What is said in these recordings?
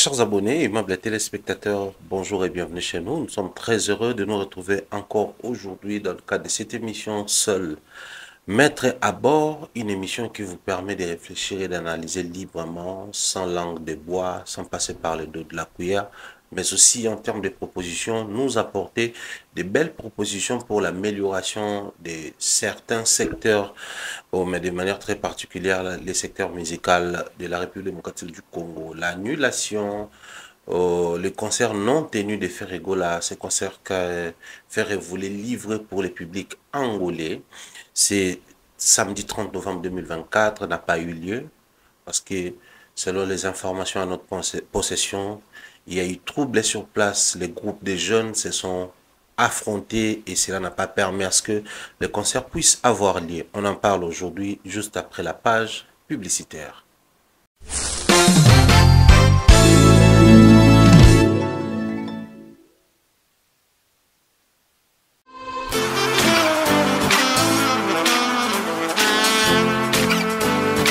Chers abonnés, aimables téléspectateurs, bonjour et bienvenue chez nous. Nous sommes très heureux de nous retrouver encore aujourd'hui dans le cadre de cette émission Seul. Mettre à bord, une émission qui vous permet de réfléchir et d'analyser librement, sans langue de bois, sans passer par le dos de la cuillère, mais aussi en termes de propositions, nous apporter de belles propositions pour l'amélioration de certains secteurs, mais de manière très particulière, les secteurs musicaux de la République démocratique du Congo. L'annulation, les concerts non tenus de Ferregola, ces concerts que Ferre voulait livrer pour le public angolais, c'est samedi 30 novembre 2024, n'a pas eu lieu parce que selon les informations à notre possession, il y a eu trouble sur place. Les groupes de jeunes se sont affrontés et cela n'a pas permis à ce que le concert puisse avoir lieu. On en parle aujourd'hui juste après la page publicitaire.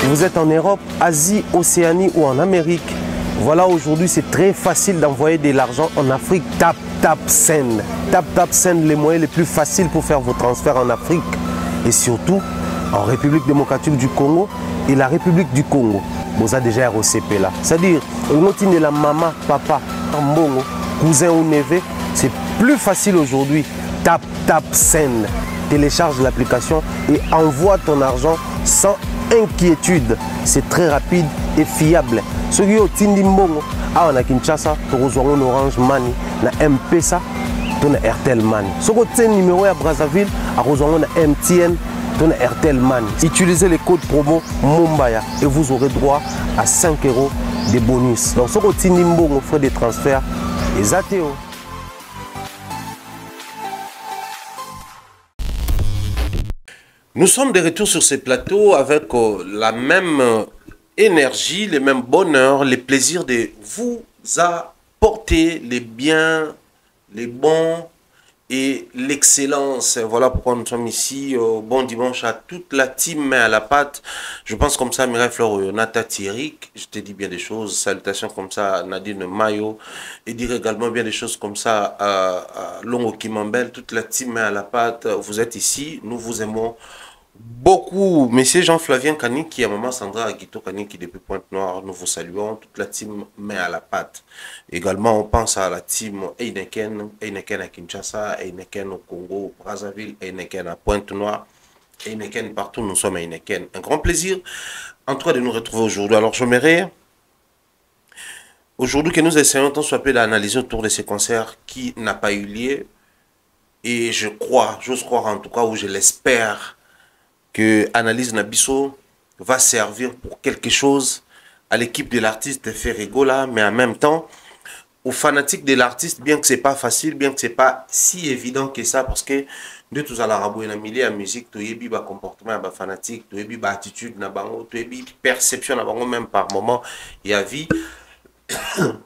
Vous êtes en Europe, Asie, Océanie ou en Amérique. Voilà, aujourd'hui, c'est très facile d'envoyer de l'argent en Afrique. Tap, tap, send. Tap, tap, send, les moyens les plus faciles pour faire vos transferts en Afrique. Et surtout, en République démocratique du Congo et la République du Congo. Vous avez déjà ROCP là. C'est-à-dire, on la maman, papa, mbongo, cousin ou neveu. C'est plus facile aujourd'hui. Tap, tap, send. Télécharge l'application et envoie ton argent sans inquiétude. C'est très rapide et fiable. Ceux qui ont Tindi Mbongo, on a Kinshasa, on a Orange Money, on a M-Pesa, on a Airtel Money. Ceux qui ont numéro à Brazzaville, on a MTN, on a Airtel Money. Utilisez les codes promo Mumbaya et vous aurez droit à 5 € de bonus. Donc ceux qui ont Tindi Mbongo, frais de transfert, les ATO. Nous sommes de retour sur ces plateaux avec la même énergie, le même bonheur, le plaisir de vous apporter les biens, les bons et l'excellence. Voilà pourquoi nous sommes ici. Bon dimanche à toute la team main à la pâte. Je pense comme ça, Mireille Floro, Nata Thierry, je te dis bien des choses. Salutations comme ça à Nadine Mayo. Et dire également bien des choses comme ça à Longo Kimambel, toute la team main à la pâte. Vous êtes ici, nous vous aimons beaucoup. Monsieur Jean-Flavien Kani, qui est maman Sandra Aguito Kani, qui depuis Pointe-Noire, nous vous saluons. Toute la team met à la pâte. Également, on pense à la team Eineken, Eineken à Kinshasa, Eineken au Congo, au Brazzaville, Eineken à Pointe-Noire, Eineken partout, nous sommes à Eineken. Un grand plaisir en toi de nous retrouver aujourd'hui. Alors, j'aimerais aujourd'hui que nous essayons tant soit peu d'analyser autour de ces concerts qui n'a pas eu lieu. Et je crois, j'ose croire en tout cas, ou je l'espère, que Analyse Nabiso va servir pour quelque chose à l'équipe de l'artiste Ferregola, mais en même temps aux fanatiques de l'artiste, bien que c'est pas facile, bien que c'est pas si évident que ça, parce que de tous à l'arabo et la milieu à musique, tu as ba comportement ba fanatique, tu as ba attitude na bango, tu as perception na bango même par moment, il y a vie.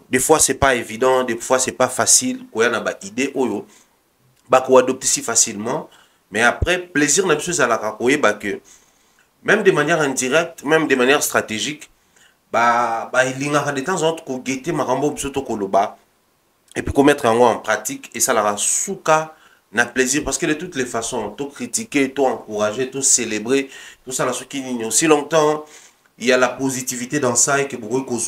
Des fois c'est pas évident, des fois c'est pas facile, quoi na ba idée oyo, ba ko adopter si facilement. Mais après, plaisir n'a plus à la raconter, que même de manière indirecte, même de manière stratégique, il y a de temps en temps qu'on guette marambo bisoto koloba et puis qu'on mettre en pratique et ça la souka n'a plaisir parce que de toutes les façons, tout critiquer, tout encourager, tout célébrer, tout ça la souki aussi longtemps, il y a la positivité dans ça et que beaucoup qu'on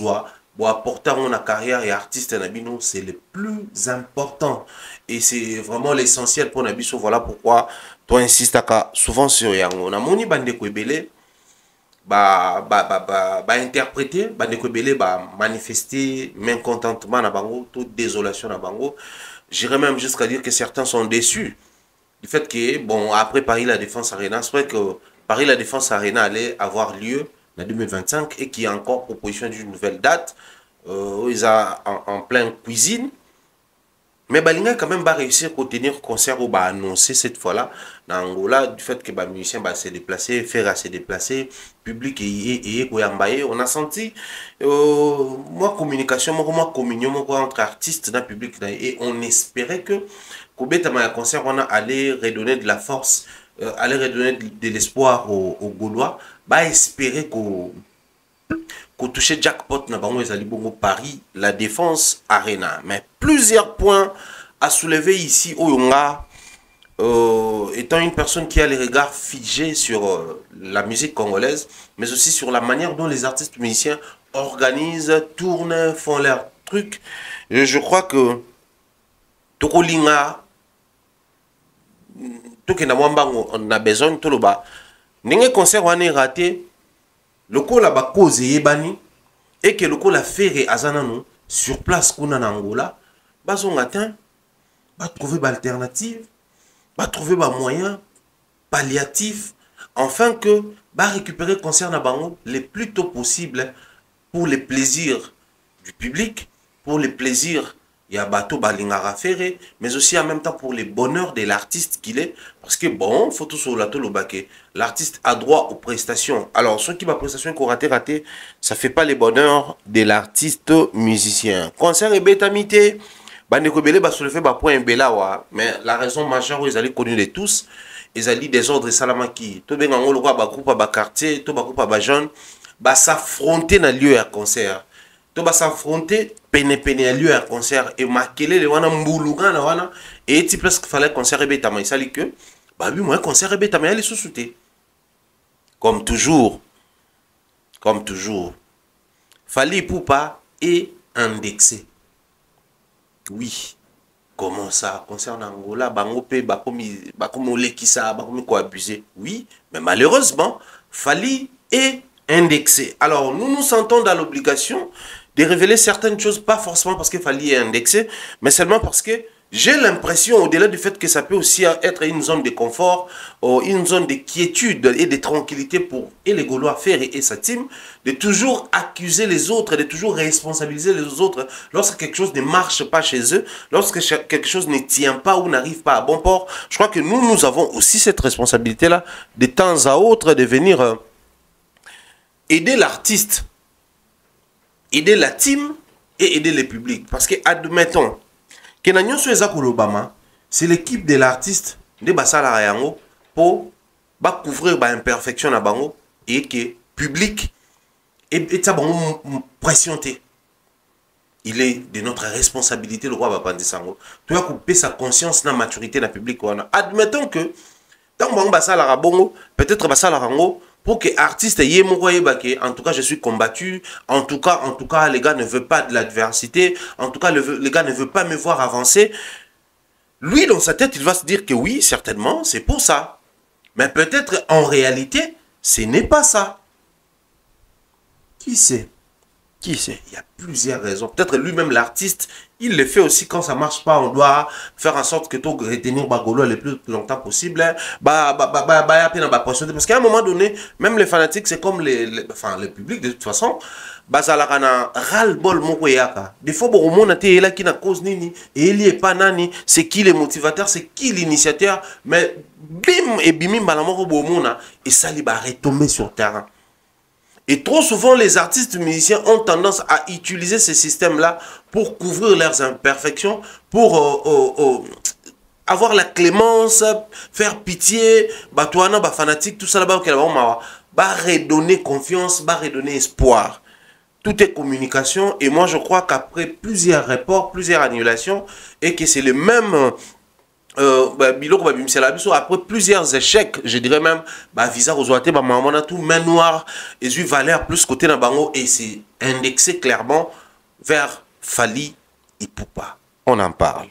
bon, apporter la carrière et artiste Nabino, c'est le plus important. Et c'est vraiment l'essentiel pour Nabiso. Voilà pourquoi toi insistes souvent sur Yango. On a moni bande kwebele, interpréter, bande kwebele, manifester, mécontentement na bango, toute désolation na bango. J'irais même jusqu'à dire que certains sont déçus du fait que, bon, après Paris La Défense Arena, c'est vrai que Paris La Défense Arena allait avoir lieu en 2025 et qui a encore proposition d'une nouvelle date. Ils sont en pleine cuisine. Mais Balinga quand même va réussir à tenir concert ou va annoncer cette fois-là dans Angola du fait que les musiciens va se déplacer, faire se déplacer, public et on a senti moi communication, moi communion entre artistes dans le public et on espérait que Kobeta ma concert on a allé redonner de la force, aller redonner de l'espoir aux Gaulois, bah espérer que qu'on touche jackpot na bango ezali bongo Paris La Défense Arena. Mais plusieurs points à soulever ici Oyonga, étant une personne qui a les regards figés sur la musique congolaise, mais aussi sur la manière dont les artistes musiciens organisent, tournent, font leurs trucs. Et je crois que Tokolinga, Tokena Mwambango, on a besoin de Toloba. N'engé concert on est raté, le col a ba cause yebani, et que le col a fait azanano sur place qu'on a en Angola, bazon atteint, va trouver l'alternative, va trouver un moyen palliatif, afin que va récupérer le concert na bango le plus tôt possible pour les plaisirs du public, pour les plaisirs ya bateau balingara ferré, mais aussi en même temps pour les bonheurs de l'artiste qu'il est, parce que bon, faut tout sur la tolo baké, l'artiste a droit aux prestations. Alors ceux qui va prestations qu'on raté, ça fait pas les bonheurs de l'artiste musicien. Concert et bétamité. Bandeko belé ba soulever ba point bela wa, mais la raison majeure ils allaient connus de tous, ils allaient des ordres salamaki. To benga ngolo kwa ba groupe ba quartier, to ba groupe ba jeune, ba s'affronter dans lieu à concert. To ba s'affronter pene à lieu à concert et makele le wana mbuluga na wana et ti presque fallait concert betama, il sali que ba bi moi concert betama ali sous-souté. Comme toujours. Fallait Poupa et indexé. Oui, comment ça concerne Angola, bango pe bakomi olekisa, bakomi ko abuser. Oui, mais malheureusement, Fally est indexé. Alors, nous nous sentons dans l'obligation de révéler certaines choses, pas forcément parce que Fally est indexé, mais seulement parce que j'ai l'impression, au-delà du fait que ça peut aussi être une zone de confort, une zone de quiétude et de tranquillité pour les Gaulois faire et sa team, de toujours accuser les autres, de toujours responsabiliser les autres lorsque quelque chose ne marche pas chez eux, lorsque quelque chose ne tient pas ou n'arrive pas à bon port. Je crois que nous avons aussi cette responsabilité-là, de temps à autre, de venir aider l'artiste, aider la team et aider le public. Parce que, admettons, c'est l'équipe de l'artiste de Basala Yango pour couvrir l'imperfection à Bango et que public et ça pressionné. Il est de notre responsabilité le roi Bapandisango. Tu as coupé sa conscience dans la maturité dans le public. Admettons que dans Bango Basala Bongo, peut-être Basala Rango, pour que l'artiste ait en tout cas je suis combattu, en tout cas les gars ne veulent pas de l'adversité, en tout cas les gars ne veulent pas me voir avancer. Lui dans sa tête il va se dire que oui certainement c'est pour ça, mais peut-être en réalité ce n'est pas ça. Qui sait? Il y a plusieurs raisons. Peut-être lui-même, l'artiste, il le fait aussi quand ça ne marche pas. On doit faire en sorte que tu retenir Bagolo le plus longtemps possible. Parce qu'à un moment donné, même les fanatiques, c'est comme le public de toute façon. Ras-le-bol des fois, on a là qui n'a cause nini. Et il n'y est pas nani. C'est qui le motivateur, c'est qui l'initiateur. Mais bim et bimim balamoro bomona. Et ça, il va retomber sur terrain. Et trop souvent, les artistes musiciens ont tendance à utiliser ces systèmes-là pour couvrir leurs imperfections, pour avoir la clémence, faire pitié, fanatique, tout ça là-bas, redonner confiance, redonner espoir. Tout est communication. Et moi, je crois qu'après plusieurs reports, plusieurs annulations, et que c'est le même... après plusieurs échecs, je dirais même, visa rezoité, maman tout main noire, et je valeur plus côté dans bango, et c'est indexé clairement vers Fally et Poupa. On en parle.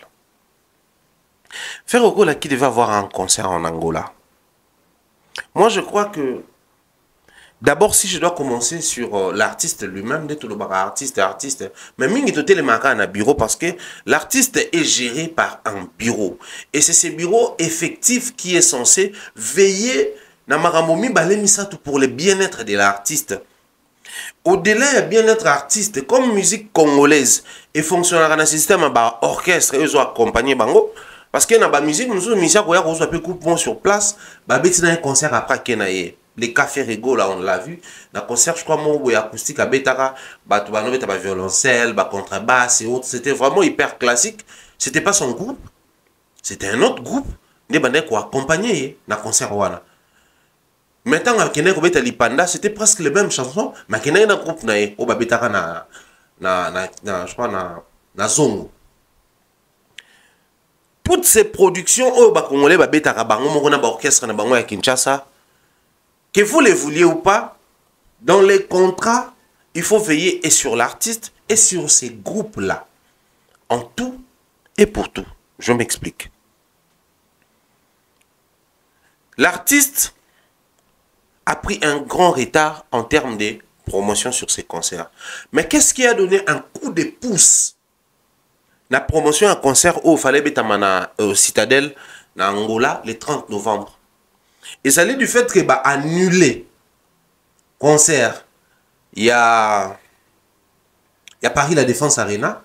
Faire là qui devait avoir un concert en Angola. Moi, je crois que d'abord, si je dois commencer sur l'artiste lui-même, artiste, mais mingi toté le maka na bureau parce que l'artiste est géré par un bureau. Et c'est ce bureau effectif qui est censé veiller na maramomi balemisatu pour le bien-être de l'artiste. Au-delà du bien-être artiste, comme musique congolaise, et fonctionne dans un système orchestre, et ils ont accompagné bango. Parce que dans la musique, nous sommes sur place, ils ont un concert après qu'il y ait. Les cafés Rego, là, on l'a vu. Dans le concert, je crois, mon acoustique à Betara, violoncelle, contrebasse et autres. C'était vraiment hyper classique. C'était pas son groupe. C'était un autre groupe. Des bandits qui accompagnaient dans le concert. Maintenant, à Kenya, Lipanda, c'était presque les mêmes chansons, mais Kenya, il y a un groupe, je crois, na Zongo. Toutes ces productions, Congolais, orchestre, à Kinshasa, que vous les vouliez ou pas, dans les contrats, il faut veiller et sur l'artiste et sur ces groupes-là. En tout et pour tout. Je m'explique. L'artiste a pris un grand retard en termes de promotion sur ses concerts. Mais qu'est-ce qui a donné un coup de pouce? La promotion à concert au Fallait Betamana Citadelle, na Angola, le 30 novembre. Et ça allait du fait que annuler concert, il y a Paris La Défense Arena,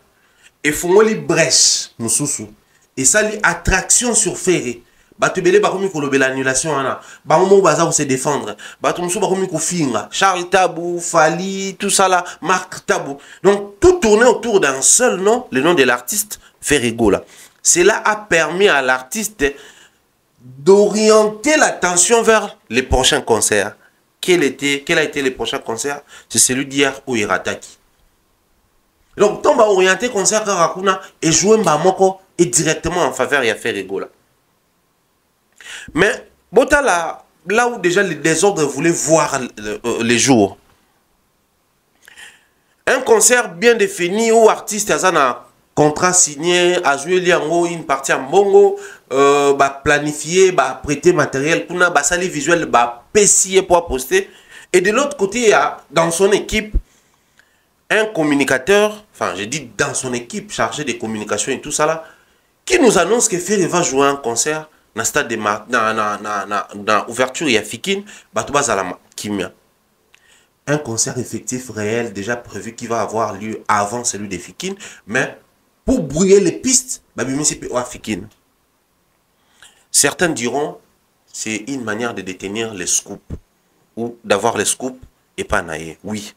et Fongoli Brèche, Moussoussou. Et ça, l'attraction sur ferry. Batubele baromi ko lobela annulation ana. Ba momo baza ko se défendre. Batumsu baromi ko finga. Charles Tabou, Fali, tout ça là, Marc Tabou. Donc tout tournait autour d'un seul nom, le nom de l'artiste Ferrigo là. Cela a permis à l'artiste d'orienter l'attention vers les prochains concerts. Quel a été le prochain concert? C'est celui d'hier au Irataki. Donc, on va orienter le concert Karakuna et jouer Mbamoko et directement en faveur de Ferrigo là. Mais, là où déjà les désordres voulaient voir les jours, un concert bien défini où l'artiste a un contrat signé, a joué une partie en bongo, planifié, prêter matériel, sali visuel, PCA pour poster. Et de l'autre côté, il y a dans son équipe un communicateur, enfin j'ai dit dans son équipe chargé de communication et tout ça là, qui nous annonce que Ferry va jouer un concert dans le stade de dans ouverture il y a Fikine, Kimia. Un concert effectif réel déjà prévu qui va avoir lieu avant celui de Fikine, mais pour brouiller les pistes, Fikine. Certains diront c'est une manière de détenir les scoops ou d'avoir les scoops et pas naïe. Oui.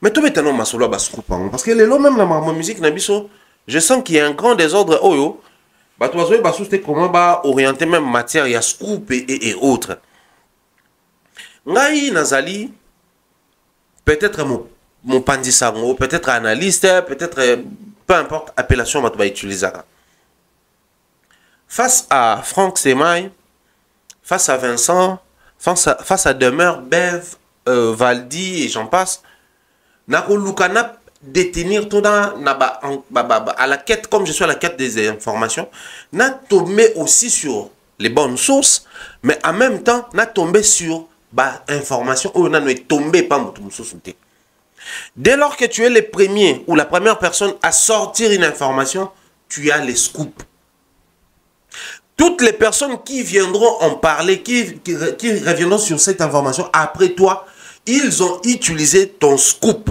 Mais tout maintenant ma solo ba scoop parce que les lots même la musique na biso, je sens qu'il y a un grand désordre oyo. Comment orienter même matière, il y a scoop et autres. Ngai Nazali, peut-être mon pandisango, peut-être analyste, peut-être peu importe appellation que tu vas utiliser. Face à Franck Semaï, face à Vincent, face à Demeure, Bev, Valdi et j'en passe, Nako Lukana détenir tout dans à la quête, comme je suis à la quête des informations, n'a tombé aussi sur les bonnes sources, mais en même temps n'a tombé sur information où on n'a tombé pas mon source. Dès lors que tu es le premier ou la première personne à sortir une information, tu as les scoops. Toutes les personnes qui viendront en parler, qui reviendront sur cette information après toi, ils ont utilisé ton scoop.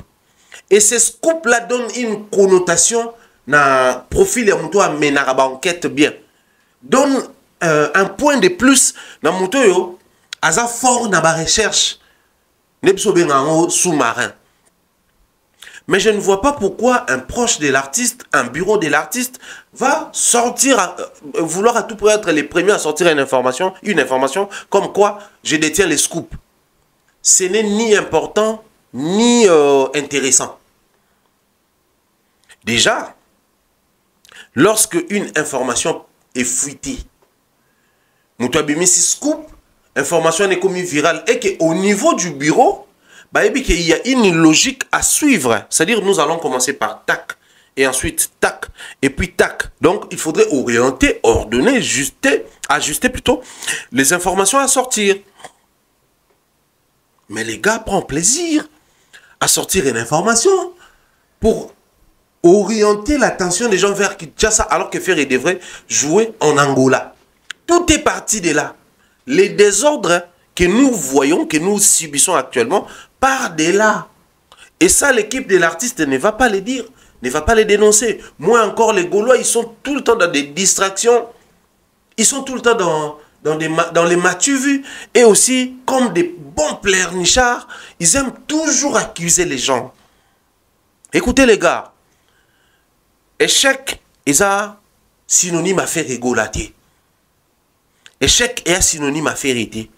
Et ces scoops-là donnent une connotation na profil de moto mais na enquête bien. Donne un point de plus na moto yo aza fort na ba recherche nebso bengango sous-marin. Mais je ne vois pas pourquoi un proche de l'artiste, un bureau de l'artiste va sortir vouloir à tout prix être les premiers à sortir une information comme quoi je détiens les scoops. Ce n'est ni important ni intéressant. Déjà, lorsque une information est fuitée, scoop, information est commise virale et qu'au niveau du bureau, il y a une logique à suivre. C'est-à-dire nous allons commencer par tac, et ensuite tac, et puis tac. Donc il faudrait orienter, ordonner, ajuster plutôt les informations à sortir. Mais les gars prennent plaisir à sortir une information pour orienter l'attention des gens vers Kinshasa alors que Ferry devrait jouer en Angola. Tout est parti de là. Les désordres que nous voyons, que nous subissons actuellement, partent de là. Et ça, l'équipe de l'artiste ne va pas les dire, ne va pas les dénoncer. Moi encore, les Gaulois, ils sont tout le temps dans des distractions. Ils sont tout le temps dans les matu-vus. Et aussi, comme des bons pleurnichards, ils aiment toujours accuser les gens. Écoutez les gars, échec est un synonyme à faire rigolater. Échec est un synonyme à faire aider.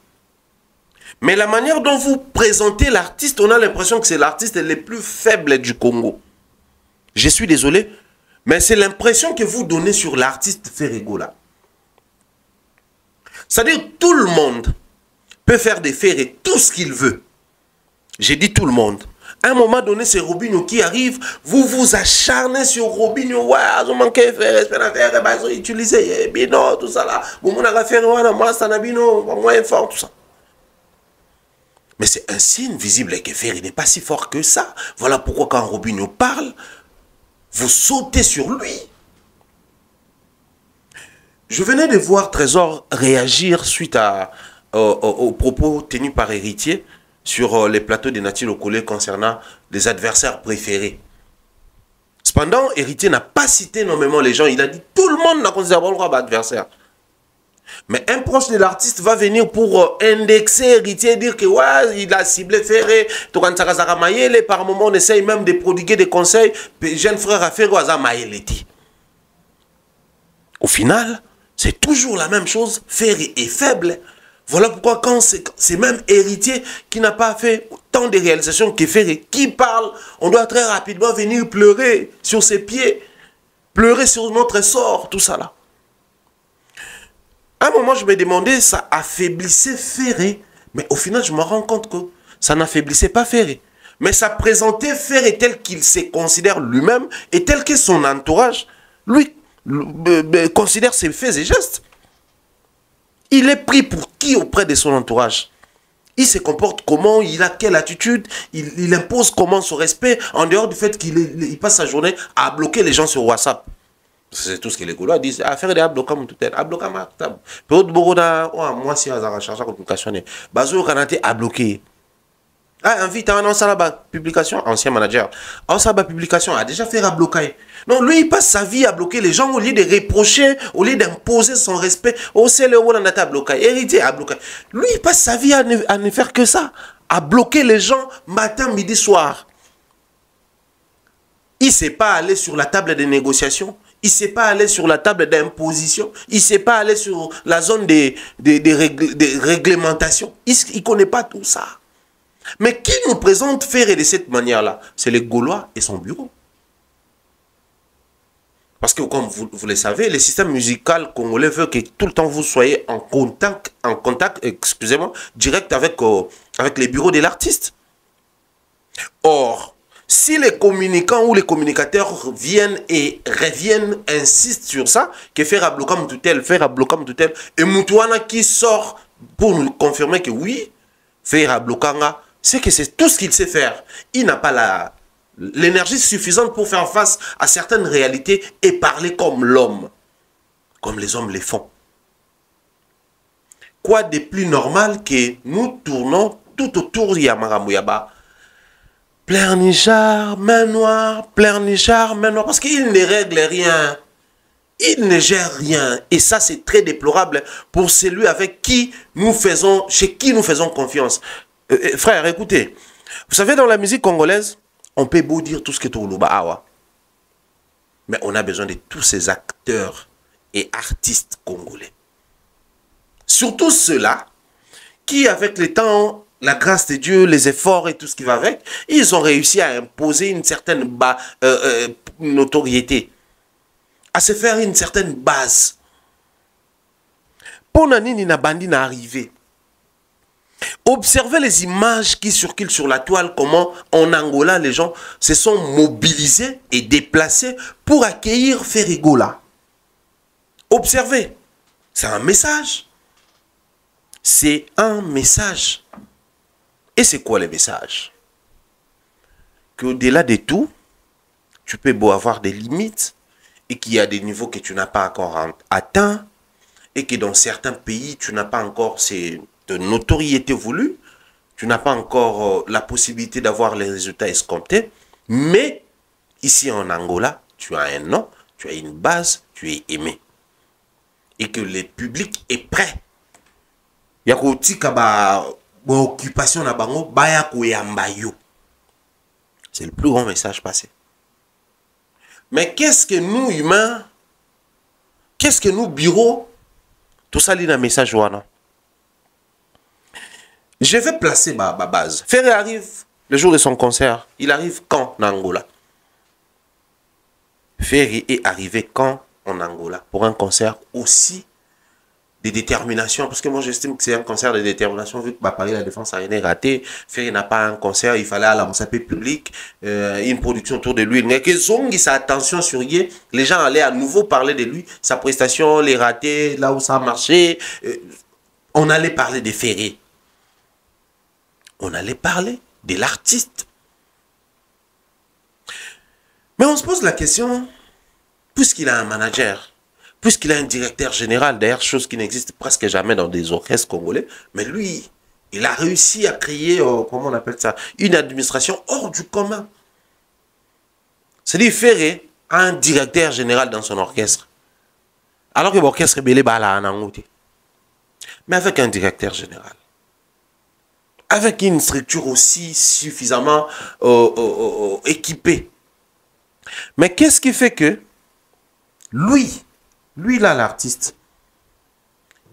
Mais la manière dont vous présentez l'artiste, on a l'impression que c'est l'artiste le plus faible du Congo. Je suis désolé, mais c'est l'impression que vous donnez sur l'artiste Ferrego là. C'est-à-dire tout le monde peut faire des Ferré tout ce qu'il veut. J'ai dit tout le monde. À un moment donné, c'est Robinho qui arrive, vous vous acharnez sur Robinho, ouais, ils ont manqué faire, utiliser Bino, tout ça là. Vous m'avez fait moi, ça n'a Bino, moins fort, tout ça. Mais c'est un signe visible que Ferré n'est pas si fort que ça. Voilà pourquoi quand Robinho parle, vous sautez sur lui. Je venais de voir Trésor réagir suite aux propos tenus par Héritier sur les plateaux de Nathie Lokolé concernant les adversaires préférés. Cependant, Héritier n'a pas cité nommément les gens. Il a dit tout le monde n'a considéré le droit d'adversaire. Mais un proche de l'artiste va venir pour indexer Héritier et dire que ouais, il a ciblé Ferré. Par moment, on essaye même de prodiguer des conseils. Jeune frère à Ferré, au final, c'est toujours la même chose. Ferré est faible. Voilà pourquoi quand c'est même Héritier qui n'a pas fait tant de réalisations que Ferré, qui parle, on doit très rapidement venir pleurer sur ses pieds, pleurer sur notre sort, tout ça là. À un moment, je me demandais, ça affaiblissait Ferré, mais au final, je me rends compte que ça n'affaiblissait pas Ferré. Mais ça présentait Ferré tel qu'il se considère lui-même et tel que son entourage, lui, considère ses faits et gestes. Il est pris pour qui auprès de son entourage? Il se comporte comment? Il a quelle attitude? Il impose comment son respect en dehors du fait qu'il passe sa journée à bloquer les gens sur WhatsApp. C'est tout ce que les Gaulois disent. À faire des bloquer tout tel. À bloquer ma table. Moi, si on a cherché à communication, Bazo Kanate a bloqué. Ah, invite à annoncer la publication, ancien manager. En sa publication a déjà fait à bloquer. Non, lui, il passe sa vie à bloquer les gens au lieu de reprocher, au lieu d'imposer son respect. Oh, c'est le rôle en à bloquer. Héritier à bloquer. Lui, il passe sa vie à ne faire que ça. À bloquer les gens matin, midi, soir. Il ne sait pas aller sur la table des négociations. Il ne sait pas aller sur la table d'imposition. Il ne sait pas aller sur la zone des réglementations. Il ne connaît pas tout ça. Mais qui nous présente Ferré de cette manière-là? C'est les Gaulois et son bureau. Parce que, comme vous le savez, le système musical congolais veut que tout le temps vous soyez en contact excusez-moi, direct avec les bureaux de l'artiste. Or, si les communicants ou les communicateurs viennent et reviennent, insistent sur ça, que faire à bloquer tout tel, et Moutouana qui sort pour nous confirmer que oui, faire à bloquer, c'est que c'est tout ce qu'il sait faire. Il n'a pas l'énergie suffisante pour faire face à certaines réalités et parler comme l'homme, comme les hommes les font. Quoi de plus normal que nous tournons tout autour de Yamaramouyaba, pleurnichard, main noire, pleurnichard, main noire, parce qu'il ne règle rien. Il ne gère rien. Et ça, c'est très déplorable pour celui avec qui chez qui nous faisons confiance. Frère, écoutez, vous savez, dans la musique congolaise, on peut beau dire tout ce que tout le awa. Mais on a besoin de tous ces acteurs et artistes congolais. Surtout ceux-là qui, avec le temps, la grâce de Dieu, les efforts et tout ce qui va avec, ils ont réussi à imposer une certaine notoriété, à se faire une certaine base. Pour Nani Nabandi n'a arrivé. Observez les images qui circulent sur la toile, comment en Angola les gens se sont mobilisés et déplacés pour accueillir Ferrego là. Observez, c'est un message. C'est un message. Et c'est quoi le message? Qu'au-delà de tout, tu peux beau avoir des limites et qu'il y a des niveaux que tu n'as pas encore atteints et que dans certains pays, tu n'as pas encore de notoriété voulue, tu n'as pas encore la possibilité d'avoir les résultats escomptés, mais ici en Angola, tu as un nom, tu as une base, tu es aimé. Et que le public est prêt. Il y a occupation na bango baya koyamba yo. C'est le plus grand message passé. Mais qu'est-ce que nous humains, qu'est-ce que nous bureaux, tout ça lit un message wana. Je vais placer ma base. Ferré arrive le jour de son concert. Il arrive quand en Angola? Ferré est arrivé quand en Angola pour un concert aussi de détermination, parce que moi j'estime que c'est un concert de détermination vu que Paris la défense a rien raté. Ferré n'a pas un concert, il fallait à la moussapé public, une production autour de lui. Mais que Zongi sa attention sur lui, les gens allaient à nouveau parler de lui, sa prestation, les ratés, là où ça a marché. On allait parler de Ferré. On allait parler de l'artiste. Mais on se pose la question, puisqu'il a un manager, puisqu'il a un directeur général, d'ailleurs, chose qui n'existe presque jamais dans des orchestres congolais, mais lui, il a réussi à créer, comment on appelle ça, une administration hors du commun. C'est-à-dire, Ferré a un directeur général dans son orchestre, alors que l'orchestre est belé bala en Angote. Mais avec un directeur général, avec une structure aussi suffisamment équipée. Mais qu'est-ce qui fait que lui là, l'artiste,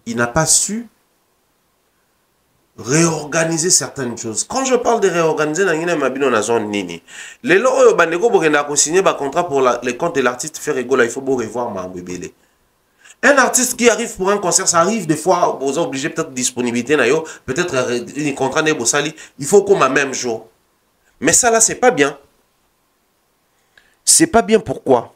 il n'a pas su réorganiser certaines choses. Quand je parle de réorganiser, les lois bandeko bokenda ko signer ba contrat pour les comptes de l'artiste faire rigola, il faut beau revoir Mambébélé. Un artiste qui arrive pour un concert, ça arrive des fois, vous êtes obligé peut-être disponibilité, peut-être un contrat n'est pas sali, il faut qu'on m'a même jour. Mais ça là, c'est pas bien. C'est pas bien, pourquoi?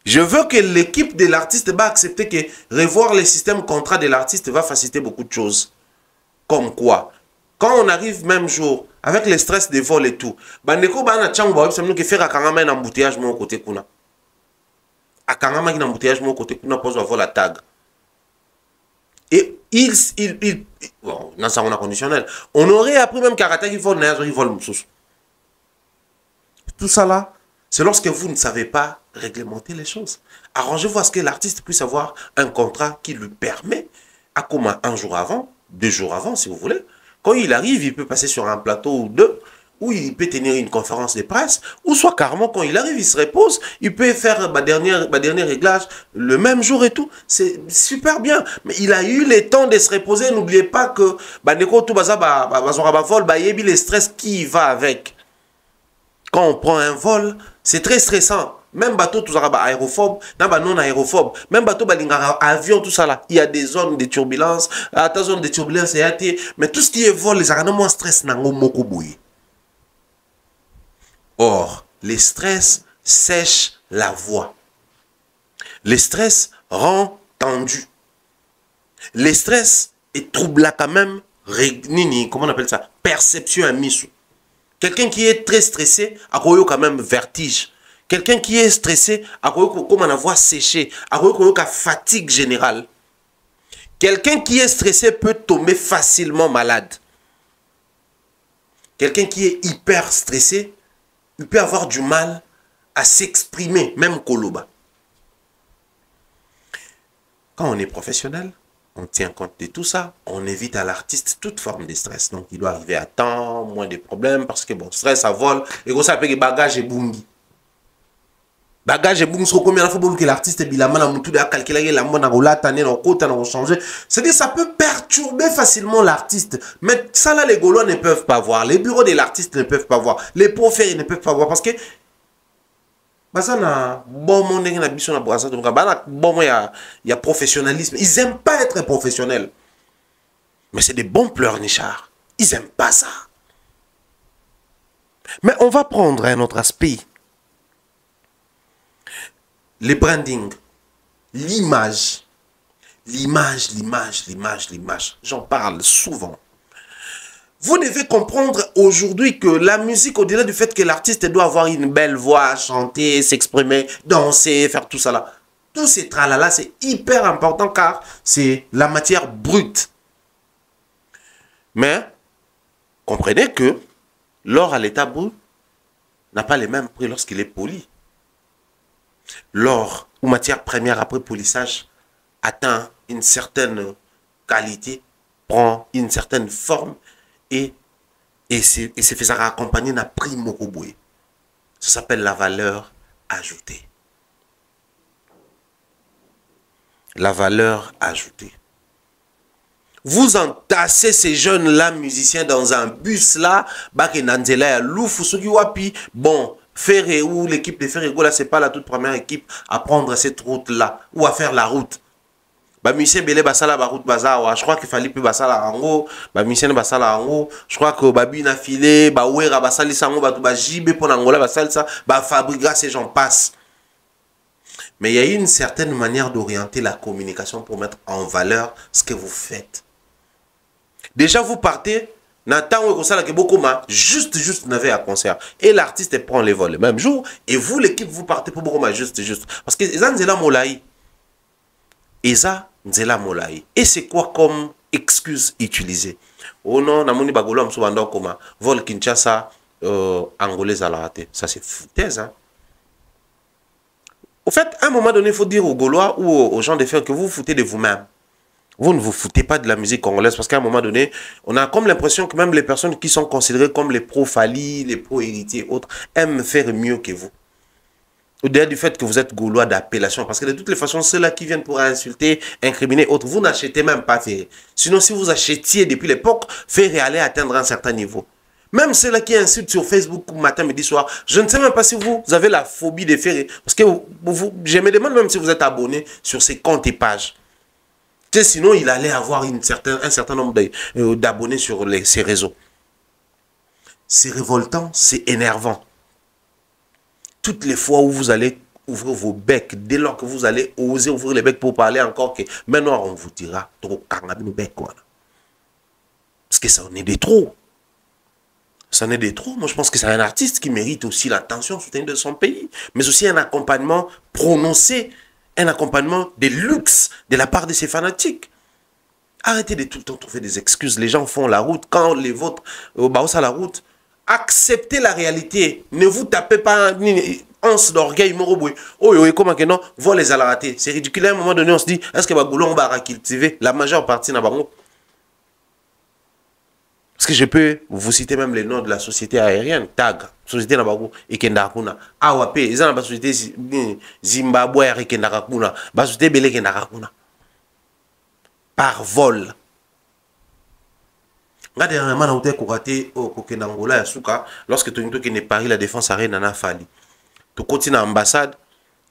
Je veux que l'équipe de l'artiste va accepter que revoir les systèmes contrat de l'artiste va faciliter beaucoup de choses. Comme quoi? Quand on arrive même jour, avec le stress des vols et tout, bandeko bana changwa c'est nous qui faire akangama un embouteillage mon côté kuna. Akangama un embouteillage mon côté kuna pose avoir la tag. Et bon, dans ça on a conditionnel. On aurait appris même karaté qui vole nazo, il vole moussous. Tout ça là, c'est lorsque vous ne savez pas réglementer les choses. Arrangez-vous à ce que l'artiste puisse avoir un contrat qui lui permet, à comment un jour avant, 2 jours avant si vous voulez, quand il arrive, il peut passer sur un plateau ou 2, ou il peut tenir une conférence de presse, ou soit carrément quand il arrive, il se repose, il peut faire ma dernière réglage le même jour et tout. C'est super bien. Mais il a eu le temps de se reposer. N'oubliez pas que le stress qui va avec. Quand on prend un vol, c'est très stressant. Même bateau, tout ça, aérophobe, non aérophobe. Même bateau, avion, tout ça là. Il y a des zones de turbulence. Ta zone de turbulence, mais tout ce qui est vol, les arènes moins stress, or, les stress sèchent la voix. Le stress rend tendu. Le stress est troublant quand même, comment on appelle ça? Perception à misou. Quelqu'un qui est très stressé a quand même vertige. Quelqu'un qui est stressé a comme la voix séchée, a fatigue générale. Quelqu'un qui est stressé peut tomber facilement malade. Quelqu'un qui est hyper stressé, il peut avoir du mal à s'exprimer, même Koloba. Quand on est professionnel, on tient compte de tout ça, on évite à l'artiste toute forme de stress. Donc, il doit arriver à temps, moins de problèmes, parce que bon, stress à vol, et ça s'appelle bagage et bungi. Bagage et bungi, c'est combien de fois que l'artiste est bilaman, à moutou, à calculer la monnaie, à rouler, à côté, à changer. C'est-à-dire, ça peut perturber facilement l'artiste. Mais ça, là, les Gaulois ne peuvent pas voir. Les bureaux de l'artiste ne peuvent pas voir. Les profs ne peuvent pas voir, parce que bon monde il y a professionnalisme. Ils n'aiment pas être professionnels. Mais c'est des bons pleurnichards. Ils n'aiment pas ça. Mais on va prendre un autre aspect. Le branding. L'image. L'image. J'en parle souvent. Vous devez comprendre aujourd'hui que la musique, au-delà du fait que l'artiste doit avoir une belle voix, chanter, s'exprimer, danser, faire tout ça là, tous ces tralala, c'est hyper important car c'est la matière brute. Mais, comprenez que l'or à l'état brut n'a pas les mêmes prix lorsqu'il est poli. L'or ou matière première après polissage atteint une certaine qualité, prend une certaine forme, et c'est fait ça accompagner d'un prix mokoboué. Ça s'appelle la valeur ajoutée. La valeur ajoutée. Vous entassez ces jeunes-là, musiciens, dans un bus là, Bakenanzela ya Loufou, Soki Wapi, bon, Ferré ou l'équipe de Ferrego là, c'est pas la toute première équipe à prendre cette route-là, ou à faire la route. Bah, musicien Belé Basala, ba route Bazawa, je crois qu'il fallait plus Basala Rango, bah, musicien Basala Rango, je crois que Babi n'a filé, bah, Ouera Basali Sango, bah, Jibé pour Angola, Basal ça, bah, Fabriga, ces gens passent. Mais il y a une certaine manière d'orienter la communication pour mettre en valeur ce que vous faites. Déjà, vous partez, juste n'avez un concert. Et l'artiste prend les vols le même jour. Et vous, l'équipe, vous partez pour Bokoma juste. Parce que Eza Nzela Molaï. Eza Nzela Molaï. Et c'est quoi comme excuse utilisée? Oh non, Namoni Bagolo Amsoubanda Koma. Vol Kinshasa, Angolais à la raté. Ça, c'est foutaise, hein. Au fait, à un moment donné, il faut dire aux Gaulois ou aux gens de faire que vous vous foutez de vous-même. Vous ne vous foutez pas de la musique congolaise parce qu'à un moment donné, on a comme l'impression que même les personnes qui sont considérées comme les pro-Fali, les pro-héritiers et autres, aiment faire mieux que vous. Au-delà du fait que vous êtes Gaulois d'appellation, parce que de toutes les façons, ceux-là qui viennent pour insulter, incriminer autres, vous n'achetez même pas Ferré. Sinon, si vous achetiez depuis l'époque, Ferré allait atteindre un certain niveau. Même ceux-là qui insultent sur Facebook matin, midi, soir, je ne sais même pas si vous avez la phobie des Ferré. Parce que je me demande même si vous êtes abonné sur ces comptes et pages. Sinon, il allait avoir un certain nombre d'abonnés sur ces réseaux. C'est révoltant, c'est énervant. Toutes les fois où vous allez ouvrir vos becs, dès lors que vous allez oser ouvrir les becs pour parler encore, que maintenant on vous dira, parce que ça en est des trop. Ça en est des trop. Moi, je pense que c'est un artiste qui mérite aussi l'attention soutenue de son pays, mais aussi un accompagnement prononcé, un accompagnement de luxe de la part de ses fanatiques. Arrêtez de tout le temps trouver des excuses. Les gens font la route. Quand les vôtres baoussent à la route, acceptez la réalité. Ne vous tapez pas anse d'orgueil. Oh, comment que non, voit les alaratés. C'est ridicule. À un moment donné, on se dit, est-ce que Bagoulon va cultiver la majeure partie n'a pas. Parce que je peux vous citer même les noms de la société aérienne. TAG, société Nabago et Kendakuna. AWP, ils ont la société Zimbabwe et Kendakuna. La société Belé Kendakuna. Par vol. Regardez, on a couraté au Angola et Souka. Lorsque tu es Paris, la défense aérienne en a fallu. Tu continues à l'ambassade.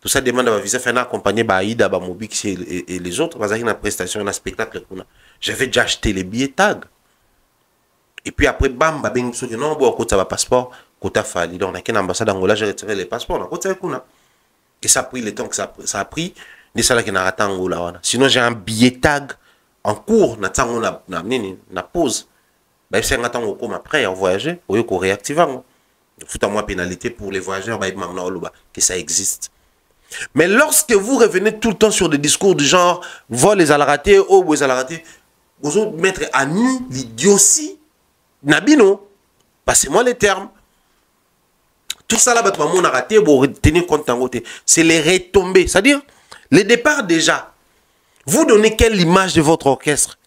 Tout ça demande à visa faire accompagner Baïda, Bamobix et les autres. Parce qu'il y a une prestation, un spectacle. J'avais déjà acheté les billets TAG. Et puis après, bam, babing, non, bon, quand ça va passeport, quand ça fallu. Donc, on a qu'une ambassade d'Angola, j'ai retiré les passeports. Et ça a pris le temps que ça a pris. Des salaires qui n'ont pas Angola. Sinon, j'ai un billet TAG en cours, na pause. Bah, c'est un temps comme après, on voyager, au lieu qu'on réactive. Faut à moi pénalité pour les voyageurs, bah, que ça existe. Mais lorsque vous revenez tout le temps sur des discours du genre, vol les alaratés, oh, les alaratés, vous allez mettre à nu l'idiotie. Nabino, passez-moi les termes. Tout ça là, on a raté pour tenir compte en côté. C'est les retombées. C'est-à-dire, le départ déjà. Vous donnez quelle image de votre orchestre?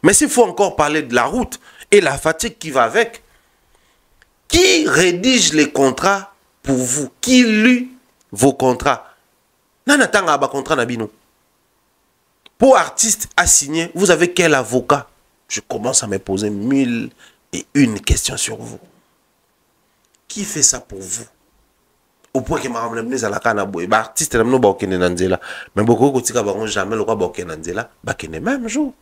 Mais s'il faut encore parler de la route et la fatigue qui va avec, qui rédige les contrats pour vous? Qui lit vos contrats? Nanatanga ba contrat Nabino. Pour artiste à signer, vous avez quel avocat? Je commence à me poser 1001 questions sur vous. Qui fait ça pour vous? Au point que madame Lemnes à la canne, artiste n'amno ba okene nanzela. Mais beaucoup de tika ba jamais le roi ba okene nanzela, ba kene même jour.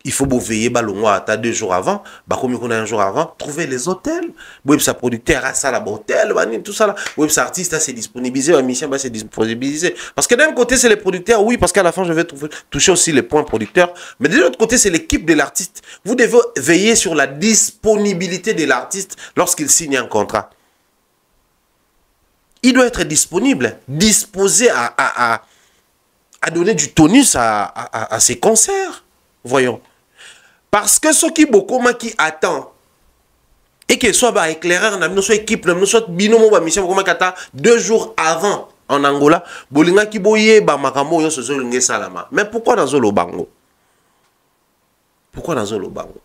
Il faut vous veiller balongwa à 2 jours avant, bah comme on a un jour avant, trouver les hôtels. Web sa producteur à ça la hôtel, tout ça là. Web sa artiste c'est disponibilisé, la mission c'est disponibilisé. Parce que d'un côté c'est les producteurs, oui, parce qu'à la fin je vais toucher aussi les points producteurs, mais de l'autre côté c'est l'équipe de l'artiste. Vous devez veiller sur la disponibilité de l'artiste lorsqu'il signe un contrat. Il doit être disponible, disposé à donner du tonus à ses concerts. Voyons. Parce que ceux qui beaucoup qui attend et qu'il soit éclaireur, soit équipe, soit binomo ba mission comme kata 2 jours avant en Angola, bolinga ki boye ba makambo yo sozo linge salama. Mais pourquoi dans Zolo Bango? Pourquoi dans Zolo Bango?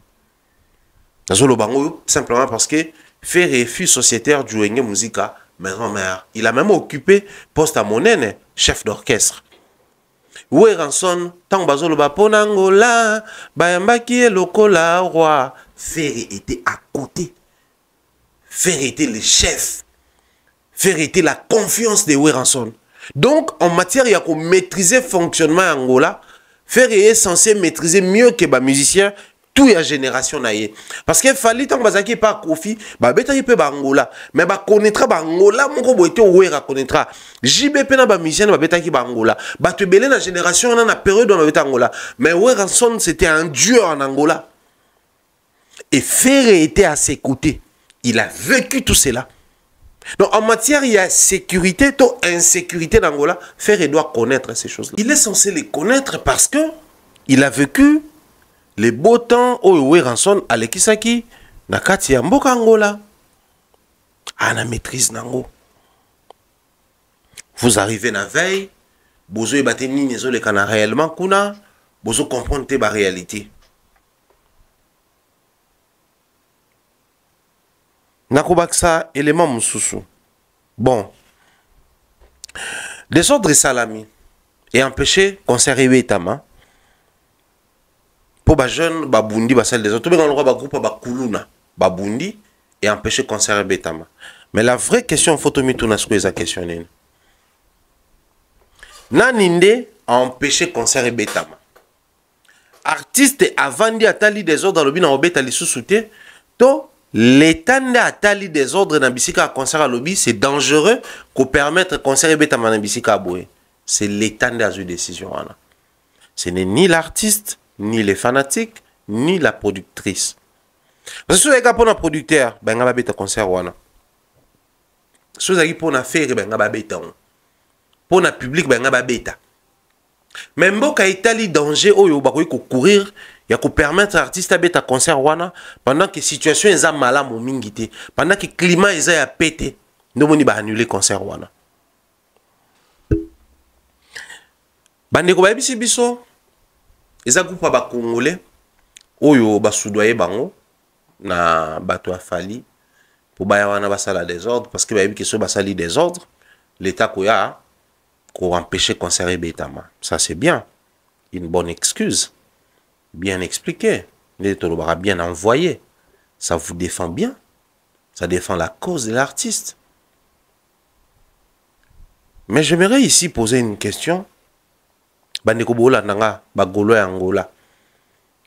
Dans Zolo Bango simplement parce que Ferré fut sociétaire du Wenge Musica, maison mère. Il a même occupé poste à Monene, chef d'orchestre. Ranson, tant bazolo ba ponangola, bayambaki lokola roi. Ferré était à côté. Ferré était le chef. Ferré était la confiance de Ranson. Donc, en matière, il y a qu'on maîtriser le fonctionnement Angola. Ferré est censé maîtriser mieux que les musiciens. Tout la génération naïe. Parce qu'il fallait tant que pas Kofi, bah beta y peut Angola, mais bah connaîtra Angola, mon gros boité ouera connaîtra. JBP na ba musicien ba beta ki Angola. Bah tu belé la génération on a la période dans beta Angola. Mais Ranson c'était un dieu en Angola. Et Ferré était à ses côtés. Il a vécu tout cela. Donc en matière il y a sécurité, ou insécurité d'Angola, Ferré doit connaître ces choses-là. Il est censé les connaître parce que il a vécu les beaux temps où Ranson alekisaki na kati ya mboka Angola. Ana maîtrise nango. Vous arrivez na veille, bozo ebate nini zo le kana réellement kuna, bozo comprendre te ba réalité. Nakobaksa élément mususu. Bon. Désordre salami et empêcher concert Ebetama. Pour les jeunes, babundi, basel des autres, on aura groupe bakuluna, babundi et empêcher concert Ebetama. Mais la vraie question, photo mituna ce que la question est. Naninde a empêché concert Ebetama. Artiste avant d'y atali des ordres dans le bin en obéta les sous-soutés, to l'état d'atali des ordres dans bisika concert à lobby, c'est dangereux qu'on permette concert Ebetama dans bisika aboué. C'est l'état de décision. Ce n'est ni l'artiste, ni les fanatiques, ni la productrice. Parce que si vous avez un producteur, vous avez un concert. Si vous avez un affaire, vous avez un bêta. Pour un public, vous avez un bêta. Même si vous avez un danger, vous pouvez courir, il faut permettre à l'artiste de un concert pendant que la situation est malade, pendant que le climat est pété, nous allons annuler le concert. Bande ko bayebisi biso eza groupe ba congolais oyo ba soudoyer bango na bato afali pour baya wana basala des ordres parce que bayebi que so basali des ordres l'état koya ko empêcher concert Ebetama. Ça c'est bien, une bonne excuse, bien expliqué, les tolobara bien envoyé, ça vous défend bien, ça défend la cause de l'artiste. Mais j'aimerais ici poser une question. Bandeko bola nanga bagolo ya Angola.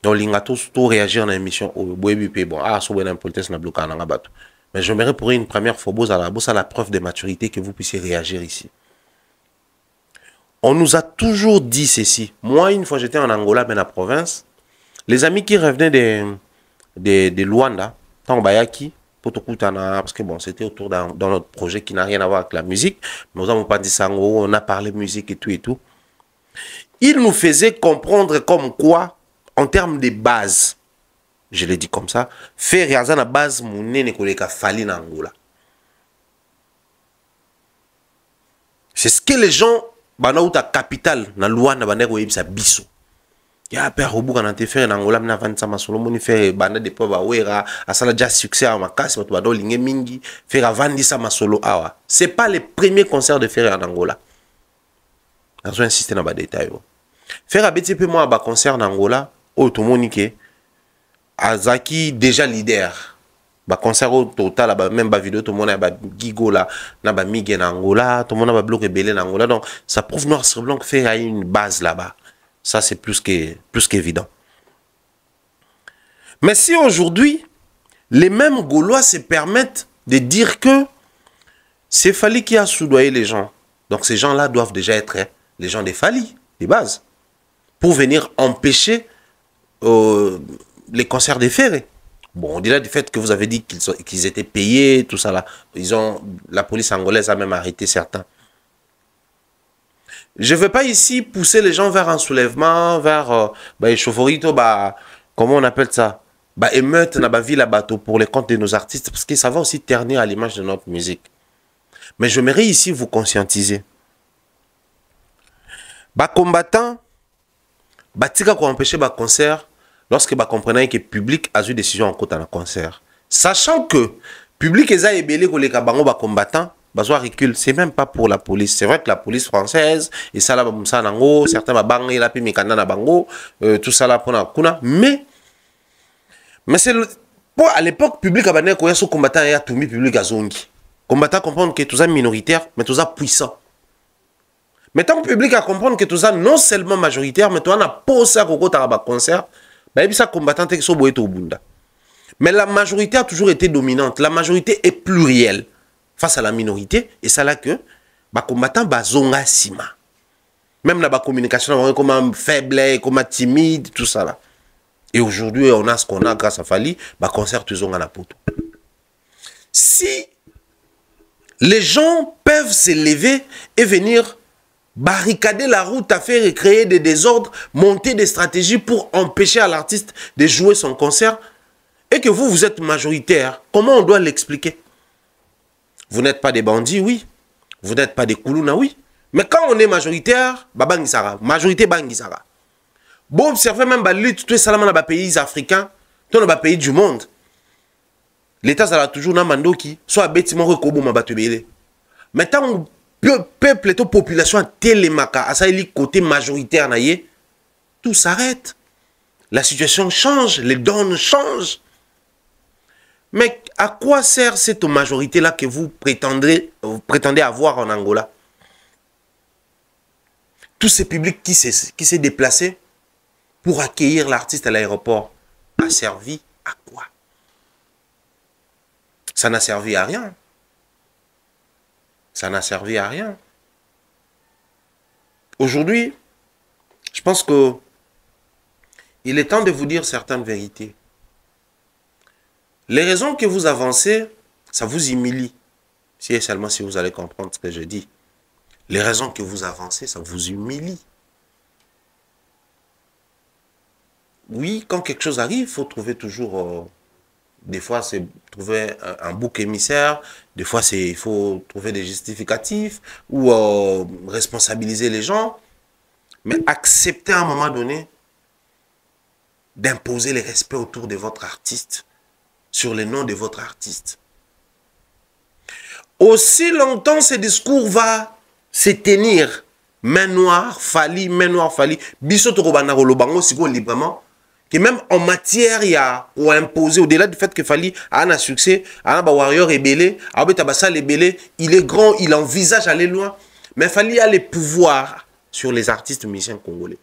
Donc linga tout réagir dans l'émission au boyebi bon so bon politesse na bloquer nanga bato. Mais j'aimerais pour une première fois la preuve de maturité que vous puissiez réagir ici. On nous a toujours dit ceci. Moi une fois j'étais en Angola mais la province, les amis qui revenaient de Luanda, tant bayaki parce que bon, c'était autour dans notre projet qui n'a rien à voir avec la musique, mais nous n'avons pas dit ça, on a parlé musique et tout. Il nous faisait comprendre comme quoi, en termes de base, je l'ai dit comme ça, faire rien à la base, mon nez koleka fali na Angola. C'est ce que les gens, banauta capital, na Luanda, baneko yebisa biso. Ya père au bout quand on te fait en Angola, na vendre ma solo, moni fait bande de pauvres wera, à ça déjà succès à ma casse, tu vas donc lingue mingi, faire vendre ça ma solo awa. C'est pas le premier concert de faire en Angola. Je vais insister dans les détails. Faire un petit peu moins de concert en Angola, tout le monde est Azaki déjà leader. Ba concert au total, même ba vidéo, tout le monde a gigo là, na ba migue en Angola, tout le monde a bloqué belé en Angola. Donc ça prouve noir sur blanc que faire une base là-bas. Ça c'est plus qu'évident. Mais si aujourd'hui, les mêmes Gaulois se permettent de dire que c'est Fali qui a soudoyé les gens. Donc ces gens-là doivent déjà être les gens des Fali, des bases, pour venir empêcher les concerts des Ferré. Bon, au-delà du fait que vous avez dit qu'ils étaient payés, tout ça là, la police angolaise a même arrêté certains. Je ne veux pas ici pousser les gens vers un soulèvement, vers échauffourito, comment on appelle ça, émeute dans la ville à bateau pour les comptes de nos artistes, parce que ça va aussi ternir à l'image de notre musique. Mais j'aimerais ici vous conscientiser. Combattants, tika ko empêcher concert lorsque comprenez que le public a eu décision en côté dans le concert. Sachant que le public est ébélé ko les bango combattants, Bazwa recul, c'est même pas pour la police. C'est vrai que la police française, et ça là, certains babangé la pi mikanda na bango, tout ça là pour na kuna, mais c'est pour à l'époque public abané ko yaso combattant ya tumi public azongi. Combattant comprendre que tout ça minoritaire, mais tout ça puissant. Mais tant que public à comprendre que tout ça non seulement majoritaire, mais toi on a posé à koko taraba concert, bah et puis ça combattant que so boyeto bunda. Mais la majorité a toujours été dominante. La majorité est plurielle face à la minorité. Et ça là que les combattants bazonga sima. Même dans la communication, comme faible, comme timide, tout ça là. Et aujourd'hui, on a ce qu'on a grâce à Fali, les concert toujours à la poto. Si les gens peuvent se lever et venir barricader la route à faire et créer des désordres, monter des stratégies pour empêcher à l'artiste de jouer son concert, et que vous êtes majoritaire, comment on doit l'expliquer? Vous n'êtes pas des bandits, oui. Vous n'êtes pas des koulouna, oui. Mais quand on est majoritaire, babangisara, majorité bangisara. Bon, observez même la lutte, tous les dans les pays africains, dans les pays du monde. L'État, ça a toujours un mandoki, soit bêtiment recobo mabatubele. Mais tant que peuple et population télémaka, à ça, côté majoritaire, tout s'arrête. La situation change, les donnes changent. Mais à quoi sert cette majorité-là que vous prétendez avoir en Angola? Tous ces publics qui s'est déplacé pour accueillir l'artiste à l'aéroport a servi à quoi? Ça n'a servi à rien. Ça n'a servi à rien. Aujourd'hui, je pense que il est temps de vous dire certaines vérités. Les raisons que vous avancez, ça vous humilie. Si et seulement si vous allez comprendre ce que je dis. Les raisons que vous avancez, ça vous humilie. Oui, quand quelque chose arrive, il faut trouver toujours... des fois, c'est trouver un bouc émissaire. Des fois, il faut trouver des justificatifs ou responsabiliser les gens. Mais accepter à un moment donné d'imposer les respects autour de votre artiste, sur le nom de votre artiste. Aussi longtemps ce discours va se tenir, main noire, Fali, biso tokobana kolobango siko librement, que même en matière il y a ou imposer au-delà du fait que Fali a un succès, a un warrior ébélé, il est grand, il envisage aller loin, mais Fali a les pouvoirs sur les artistes musiciens congolais.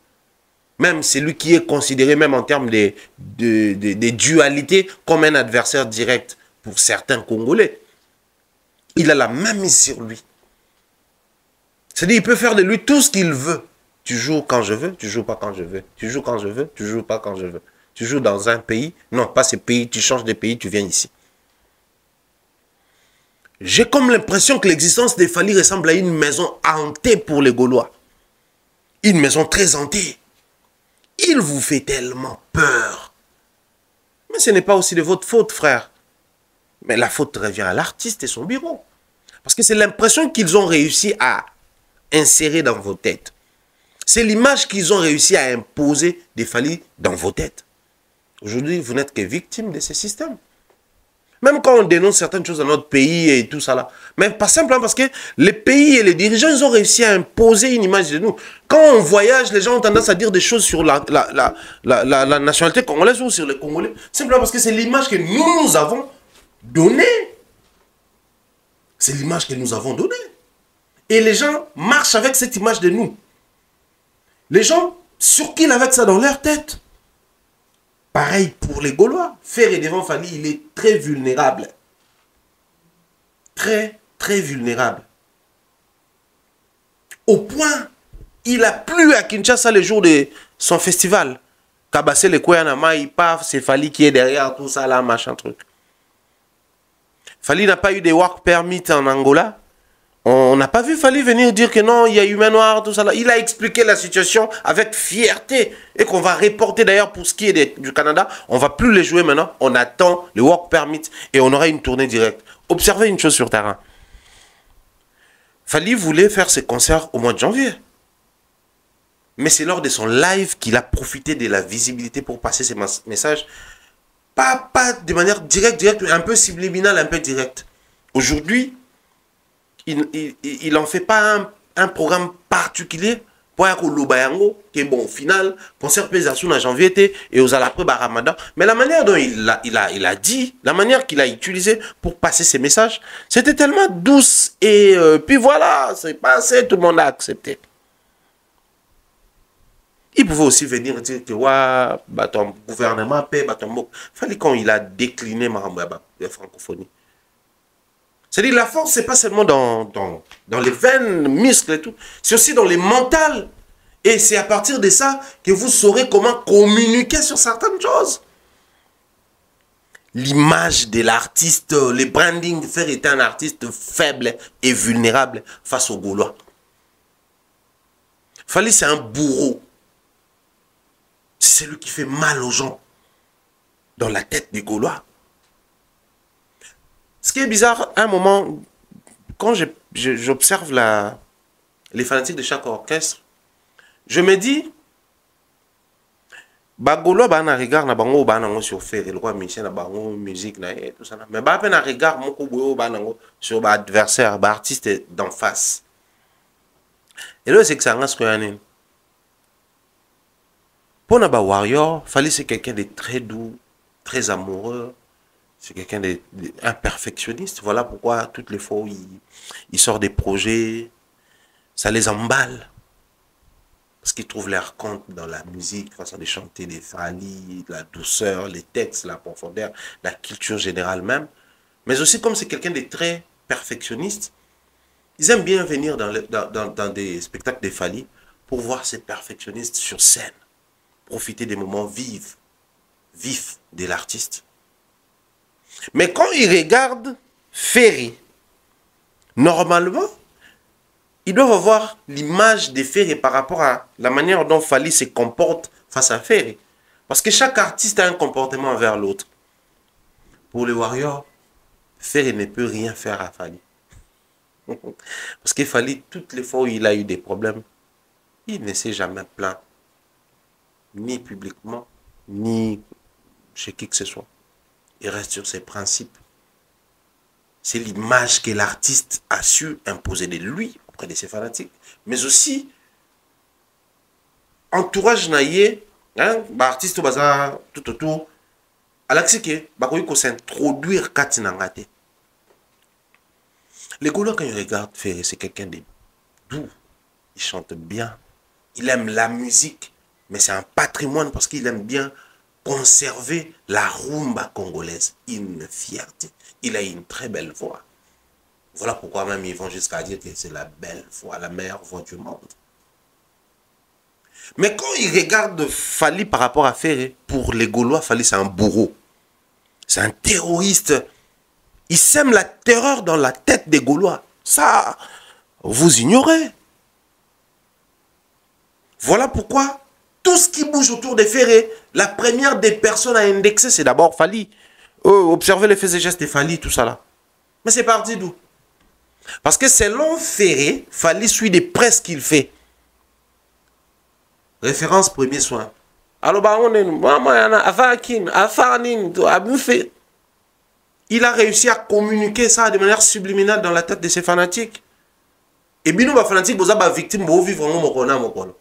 Même celui qui est considéré, même en termes de dualité, comme un adversaire direct pour certains Congolais. Il a la main mise sur lui. C'est-à-dire, il peut faire de lui tout ce qu'il veut. Tu joues quand je veux, tu joues pas quand je veux. Tu joues quand je veux, tu joues pas quand je veux. Tu joues dans un pays, non, pas ce pays, tu changes de pays, tu viens ici. J'ai comme l'impression que l'existence des Fali ressemble à une maison hantée pour les Gaulois. Une maison très hantée. Il vous fait tellement peur. Mais ce n'est pas aussi de votre faute, frère. Mais la faute revient à l'artiste et son bureau. Parce que c'est l'impression qu'ils ont réussi à insérer dans vos têtes. C'est l'image qu'ils ont réussi à imposer des Fali dans vos têtes. Aujourd'hui, vous n'êtes que victime de ce système. Même quand on dénonce certaines choses dans notre pays et tout ça là. Mais pas simplement parce que les pays et les dirigeants, ils ont réussi à imposer une image de nous. Quand on voyage, les gens ont tendance à dire des choses sur la nationalité congolaise ou sur les Congolais. Simplement parce que c'est l'image que nous avons donnée. C'est l'image que nous avons donnée. Et les gens marchent avec cette image de nous. Les gens circulent avec ça dans leur tête. Pareil pour les Gaulois. Ferré devant Fali, il est très vulnérable. Très, très vulnérable. Au point, il a plu à Kinshasa le jour de son festival. Kabassé le Koyanama, il part, c'est Fali qui est derrière tout ça là, machin truc. Fali n'a pas eu de work permit en Angola. On n'a pas vu Fali venir dire que non, il y a humain noir, tout ça là. Il a expliqué la situation avec fierté et qu'on va reporter d'ailleurs pour ce qui est du Canada. On ne va plus les jouer maintenant. On attend le work permit et on aura une tournée directe. Observez une chose sur terrain. Fali voulait faire ses concerts au mois de janvier. Mais c'est lors de son live qu'il a profité de la visibilité pour passer ses messages. Pas de manière directe, un peu subliminale, un peu directe. Aujourd'hui, il en fait pas un programme particulier pour que Lobayango, qui est bon, au final, concert Pézassoun en janvier et aux après Ramadan. Mais la manière dont il a dit, la manière qu'il a utilisé pour passer ses messages, c'était tellement douce. Et puis voilà, c'est passé, tout le monde a accepté. Il pouvait aussi venir dire que ouais, bah, ton gouvernement paie, bah, ton mot. Il fallait quand il a décliné la francophonie. C'est-à-dire la force, c'est pas seulement dans les veines, muscles et tout. C'est aussi dans les mentales. Et c'est à partir de ça que vous saurez comment communiquer sur certaines choses. L'image de l'artiste, le branding, faire était un artiste faible et vulnérable face aux Gaulois. Fali, c'est un bourreau. C'est celui qui fait mal aux gens dans la tête des Gaulois. Ce qui est bizarre, à un moment, quand j'observe les fanatiques de chaque orchestre, je me dis, bah Gaulois bah na regard na bango bah nango sur faire le roi Michel na bango musique na et tout ça mais bah peine na regard mon ko bah nango sur bah adversaire bah artiste d'en face. Et là c'est que ça reste que pour na bah warrior, fallait c'est quelqu'un de très doux, très amoureux. C'est quelqu'un d'un perfectionniste. Voilà pourquoi toutes les fois où il sort des projets, ça les emballe. Parce qu'ils trouvent leur compte dans la musique, façon de chanter des Fali, la douceur, les textes, la profondeur, la culture générale même. Mais aussi comme c'est quelqu'un de très perfectionniste, ils aiment bien venir dans des spectacles de Fali pour voir ces perfectionnistes sur scène. Profiter des moments vifs de l'artiste. Mais quand ils regardent Ferry, normalement, ils doivent avoir l'image de Ferry par rapport à la manière dont Fali se comporte face à Ferry. Parce que chaque artiste a un comportement envers l'autre. Pour les Warriors, Ferry ne peut rien faire à Fali. Parce que Fali, toutes les fois où il a eu des problèmes, il ne s'est jamais plaint. Ni publiquement, ni chez qui que ce soit. Il reste sur ses principes. C'est l'image que l'artiste a su imposer de lui auprès de ses fanatiques. Mais aussi, entourage naïe, hein, artiste baza tout autour, à l'accès bakoyiko s'introduire katinangate. Les Gaulois, quand ils regardent Ferry, c'est quelqu'un de doux. Il chante bien. Il aime la musique. Mais c'est un patrimoine parce qu'il aime bien conserver la rumba congolaise, une fierté. Il a une très belle voix. Voilà pourquoi même ils vont jusqu'à dire que c'est la belle voix, la meilleure voix du monde. Mais quand ils regardent Fali par rapport à Ferry, pour les Gaulois, Fali c'est un bourreau. C'est un terroriste. Il sème la terreur dans la tête des Gaulois. Ça, vous ignorez. Voilà pourquoi tout ce qui bouge autour des Ferré, la première des personnes à indexer, c'est d'abord Fali. Observez les faits et gestes de Fali, tout ça là. Mais c'est parti d'où? Parce que selon Ferré, Fali suit de près ce qu'il fait. Référence premier soin. Alors, il a réussi à communiquer ça de manière subliminale dans la tête de ses fanatiques. Et bien, nous, les fanatiques, vous avez victime, vous vivez vraiment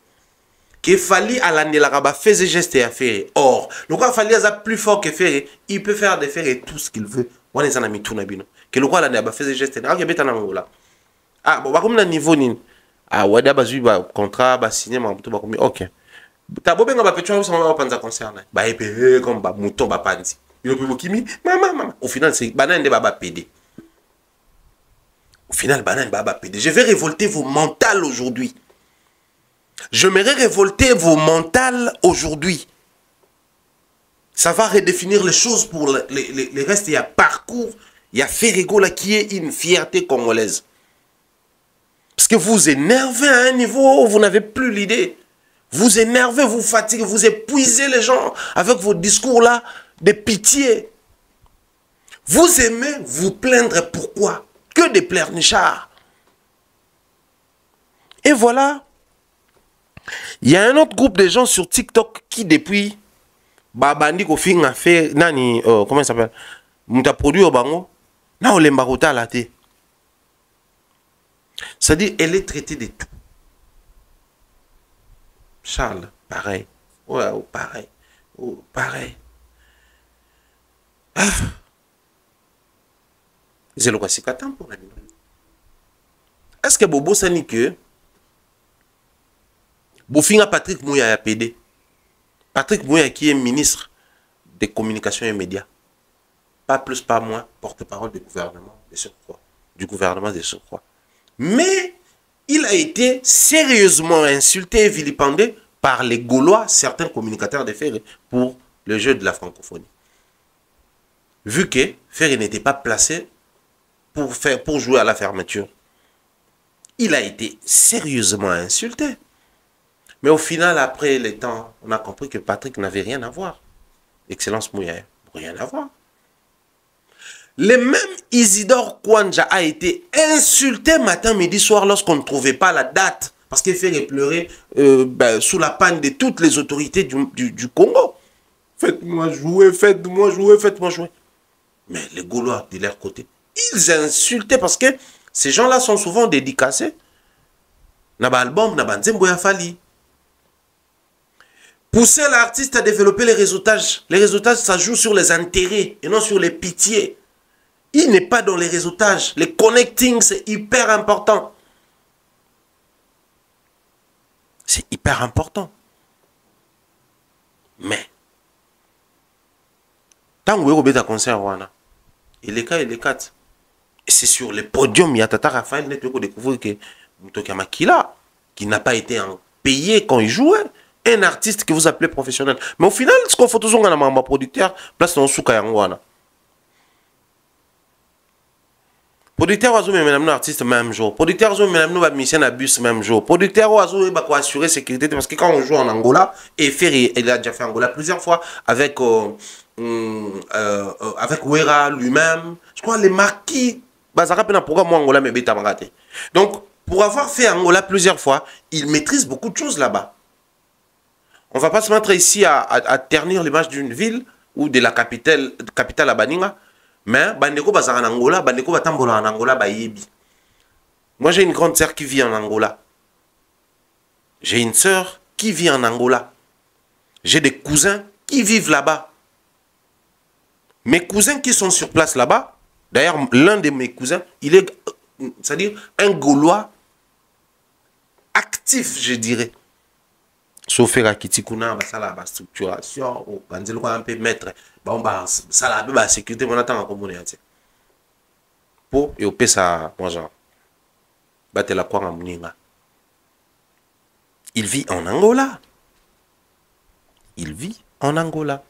que Fali à l'année là-bas faisait gestes et affaires. Or, le roi Fali est plus fort que Ferré, il peut faire des Ferré tout ce qu'il veut. On est en ami tout nabino. Que le roi l'année là-bas faisait gestes. Ah, il y a là. Ah, bon, comme le niveau nin. Ah, ouais, d'abord eu contrat, bah signé, mais tout comme OK. T'as beau bien que tu as pas penser concerne. Bah et puis comme bah mouton bah panti. Il peut kimi, maman. Au final c'est banane de baba PD. Au final banane baba PD. Je vais révolter vos mentales aujourd'hui. J'aimerais révolter vos mentales aujourd'hui. Ça va redéfinir les choses pour les restes. Il y a parcours, il y a Ferrigo là qui est une fierté congolaise. Parce que vous énervez à un niveau où vous n'avez plus l'idée. Vous énervez, vous fatiguez, vous épuisez les gens avec vos discours là de pitié. Vous aimez vous plaindre pourquoi? Que des pleurnichards. Et voilà. Il y a un autre groupe de gens sur TikTok qui depuis Babandi Kofing a fait nani comment il s'appelle? Muta produit au bango. Na olemba kota la té. C'est-à-dire, elle est traitée de tout. Charles, pareil. Ouais, oh, pareil. Oh, pareil. Ah. C'est le cas pour la. Est-ce que Bobo sani que Bofinga Patrick Mouya a PD? Patrick Mouya qui est ministre des communications et médias. Pas plus, pas moins, porte-parole du gouvernement de surcroît. Du gouvernement de surcroît. Mais il a été sérieusement insulté et vilipendé par les Gaulois, certains communicateurs de Ferré, pour le jeu de la francophonie. Vu que Ferré n'était pas placé pour jouer à la fermeture. Il a été sérieusement insulté. Mais au final, après les temps, on a compris que Patrick n'avait rien à voir. Excellence Mouya, rien à voir. Le même Isidore Kwanja a été insulté matin, midi, soir lorsqu'on ne trouvait pas la date. Parce qu'il fait pleurer sous la panne de toutes les autorités du Congo. Faites-moi jouer, faites-moi jouer, faites-moi jouer. Mais les Gaulois, de leur côté, ils insultaient parce que ces gens-là sont souvent dédicacés. Naba album, naba nzembo ya fali. Pousser l'artiste à développer les réseautages. Les réseautages, ça joue sur les intérêts et non sur les pitiés. Il n'est pas dans les réseautages. Les connecting, c'est hyper important. C'est hyper important. Mais, tant que vous avez un concert, il est 4, il est 4. Et c'est sur le podium, il y a Tata Raphaël Net qui découvre que Moutoka Makila, qui n'a pas été payé quand il jouait, un artiste que vous appelez professionnel. Mais au final, ce qu'on fait toujours dans ma producteur, place dans Souka Yangwana. Producteur oiseau mais même artiste même jour. Producteur oiseau mais même mission à bus même jour. Producteur oiseau il va assurer sécurité parce que quand on joue en Angola et Ferry il a déjà fait Angola plusieurs fois avec avec Wera lui-même. Je crois les marquis bazara pena programme Angola mais beta mangate. Donc pour avoir fait Angola plusieurs fois, il maîtrise beaucoup de choses là-bas. On va pas se mettre ici à ternir l'image d'une ville ou de la capitale à Baninga. Mais bandeko bazara en Angola, bandeko batambola en Angola bayebi. Moi j'ai une grande sœur qui vit en Angola. J'ai une sœur qui vit en Angola. J'ai des cousins qui vivent là-bas. Mes cousins qui sont sur place là-bas, d'ailleurs l'un de mes cousins, il est, c'est-à-dire un Gaulois actif, je dirais. Sauf à Kitikuna, ça la structuration, quand il un peu mettre, ça la la sécurité, on attend en communauté. Pour et au ça, moi genre, battre la croix en Mouninga. Il vit en Angola. Il vit en Angola.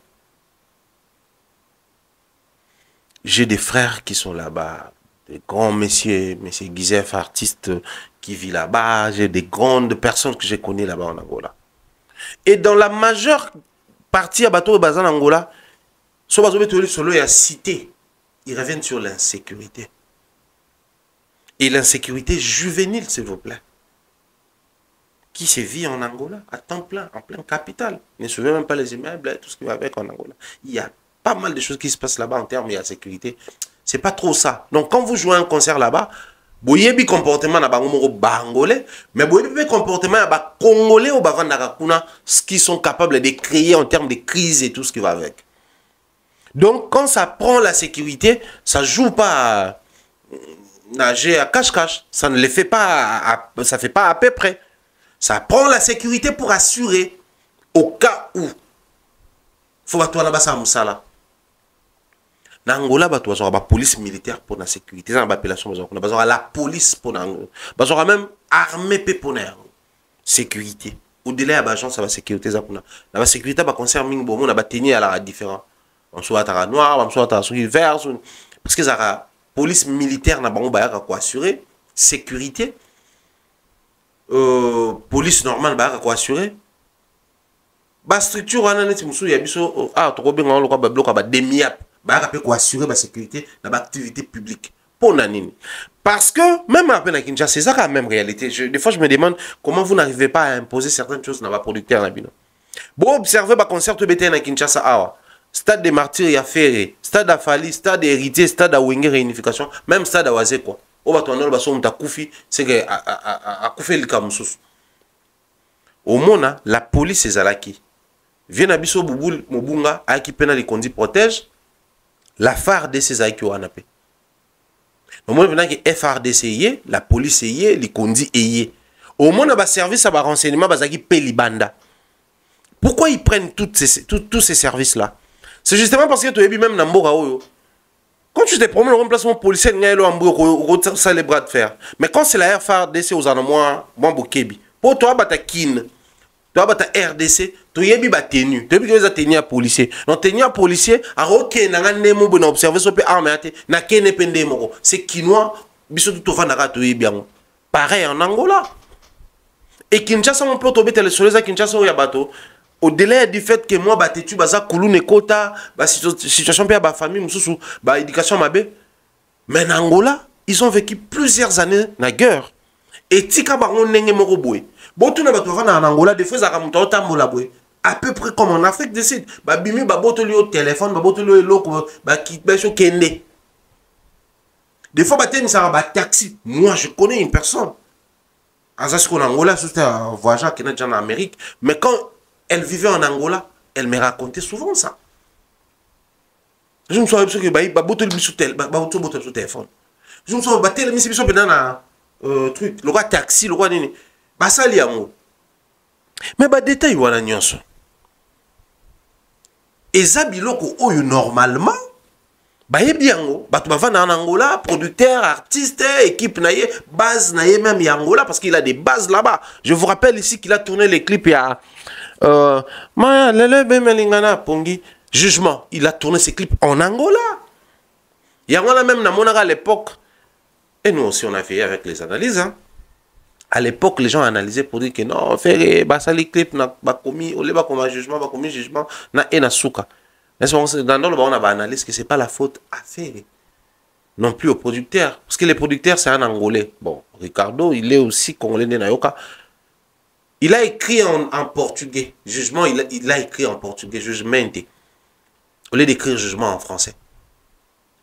J'ai des frères qui sont là-bas, des grands messieurs, monsieur Guizef, artiste qui vit là-bas. J'ai des grandes personnes que j'ai connues là-bas en Angola. Et dans la majeure partie à bateau de Bazan Angola, ce solo est cité. Ils reviennent sur l'insécurité. Et l'insécurité juvénile, s'il vous plaît. Qui se vit en Angola à temps plein, en plein capital. Ne se souvient même pas les immeubles, tout ce qui va avec en Angola. Il y a pas mal de choses qui se passent là-bas en termes de sécurité. C'est pas trop ça. Donc quand vous jouez un concert là-bas, vous avez un comportement bangolais, mais vous avez un comportement congolais ou ce qu'ils sont capables de créer en termes de crise et tout ce qui va avec. Donc quand ça prend la sécurité, ça ne joue pas à nager à cache-cache. Ça ne le fait pas, ça fait pas à peu près. Ça prend la sécurité pour assurer au cas où. Il faut que tu aies ça. Na Angola, tu as la police militaire pour la sécurité. C'est l'appellation. Tu as la police pour l'Angola. Tu as même armée pour la sécurité. Au-delà de l'agence, la sécurité. La sécurité, ça concerne les tenir à la différent. On soit à noir, on soit à vert. Parce que la police militaire n'a pas assurer sécurité. Police normale, quoi assurer. La structure, il y a des miap. Pour assurer la sécurité dans l'activité publique. Pour Nanini. Parce que, même à Kinshasa, c'est ça la même réalité. Des fois, je me demande comment vous n'arrivez pas à imposer certaines choses dans la producteur. Bon, observez le concert de BTN à Kinshasa. Stade des martyrs, il y a Ferré. Stade à Fali, stade héritier, stade à Wenge Réunification, même stade à Wazé, quoi. o bato wana baso muta kufi c'est que a kufi le kamusus au mona la police ezalaki vient na biso bubul mobunga a qui pena les conduits protège la FARDC ezalaki wana pe au mona venant que FARDC yé la police yé les conduits yé au mona ba service à ba renseignement bazaki pe libanda. Pourquoi ils prennent tous ces services là? C'est justement parce que tu es même dans Mboka. Quand tu te promènes le remplacement policier, ça les bras de fer. Mais quand c'est la FARDC aux Anamois, Bambokebi, pour toi, tu as kin, tu as RDC, tu as bien tenu. Tu as bien tenu à policier. Donc, tenu à policier, à OK, n'a nemo bon observer ce peu armé, n'a qu'un épendé moro. C'est quinois, biso tout au na tu es bien. Pareil en Angola. Et Kinshasa, on peut tomber télé sur les Kinshasa ou Yabato. Au-delà du fait que moi, tu baza koulou ne kota, situation pe ba famille, mususu, ba éducation mabe. Mais en Angola, ils ont vécu plusieurs années na guerre. Et tika ba on nenge moko boy. Bon tout na ba en Angola, des fois ça ramuta otambola boy. À peu près comme en Afrique du Sud, ba bimi ba botoli au téléphone, ba botoli au loko, ba ki ba sho kende. Des fois ba teni ça ba taxi. Moi, je connais une personne. Azas qu'on Angola, c'était un voyageur qui est déjà en Amérique, mais quand elle vivait en Angola, elle me racontait souvent ça. Je me souviens que bah botol sur téléphone. Je me souviens bah tel mis sur pendant truc, le roi taxi, le roi nini. Bah ça li amour. Mais bah détail wana nyonso. Eza biloko oyo normalement bah yebiango, bah tu vas en Angola, producteur, artiste, équipe naie, base naie même y Angola parce qu'il a des bases là-bas. Je vous rappelle ici qu'il a tourné les clips il y a Jugement, il a tourné ses clips en Angola. Il y a même à l'époque, et nous aussi on a fait avec les analyses. Hein. À l'époque, les gens analysaient pour dire que non, faire les clips, pas commis, on pas commis jugement, pas commis jugement, na et na souka. Dans le on a analysé que c'est pas la faute à faire. Non plus aux producteurs. Parce que les producteurs, c'est un Angolais. Bon, Ricardo, il est aussi congolais de Nayoka. Il a écrit en portugais. Jugement, il a écrit en portugais. Jugement, au lieu d'écrire jugement en français.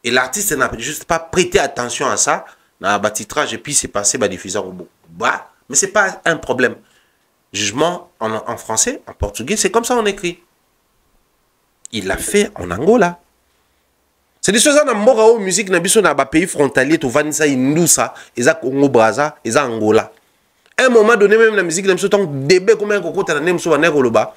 Et l'artiste n'a juste pas prêté attention à ça. Dans le titrage, et puis c'est passé par diffuseur au bout. Bah, mais ce n'est pas un problème. Jugement en français, en portugais, c'est comme ça on écrit. Il l'a fait en Angola. C'est des choses dans le musique, dans le pays frontalier, tu vas ça, Indoussa, et ça Congo Brazza, et ça Angola. À un moment donné, même la musique, dans le début, comme un coco, tu as un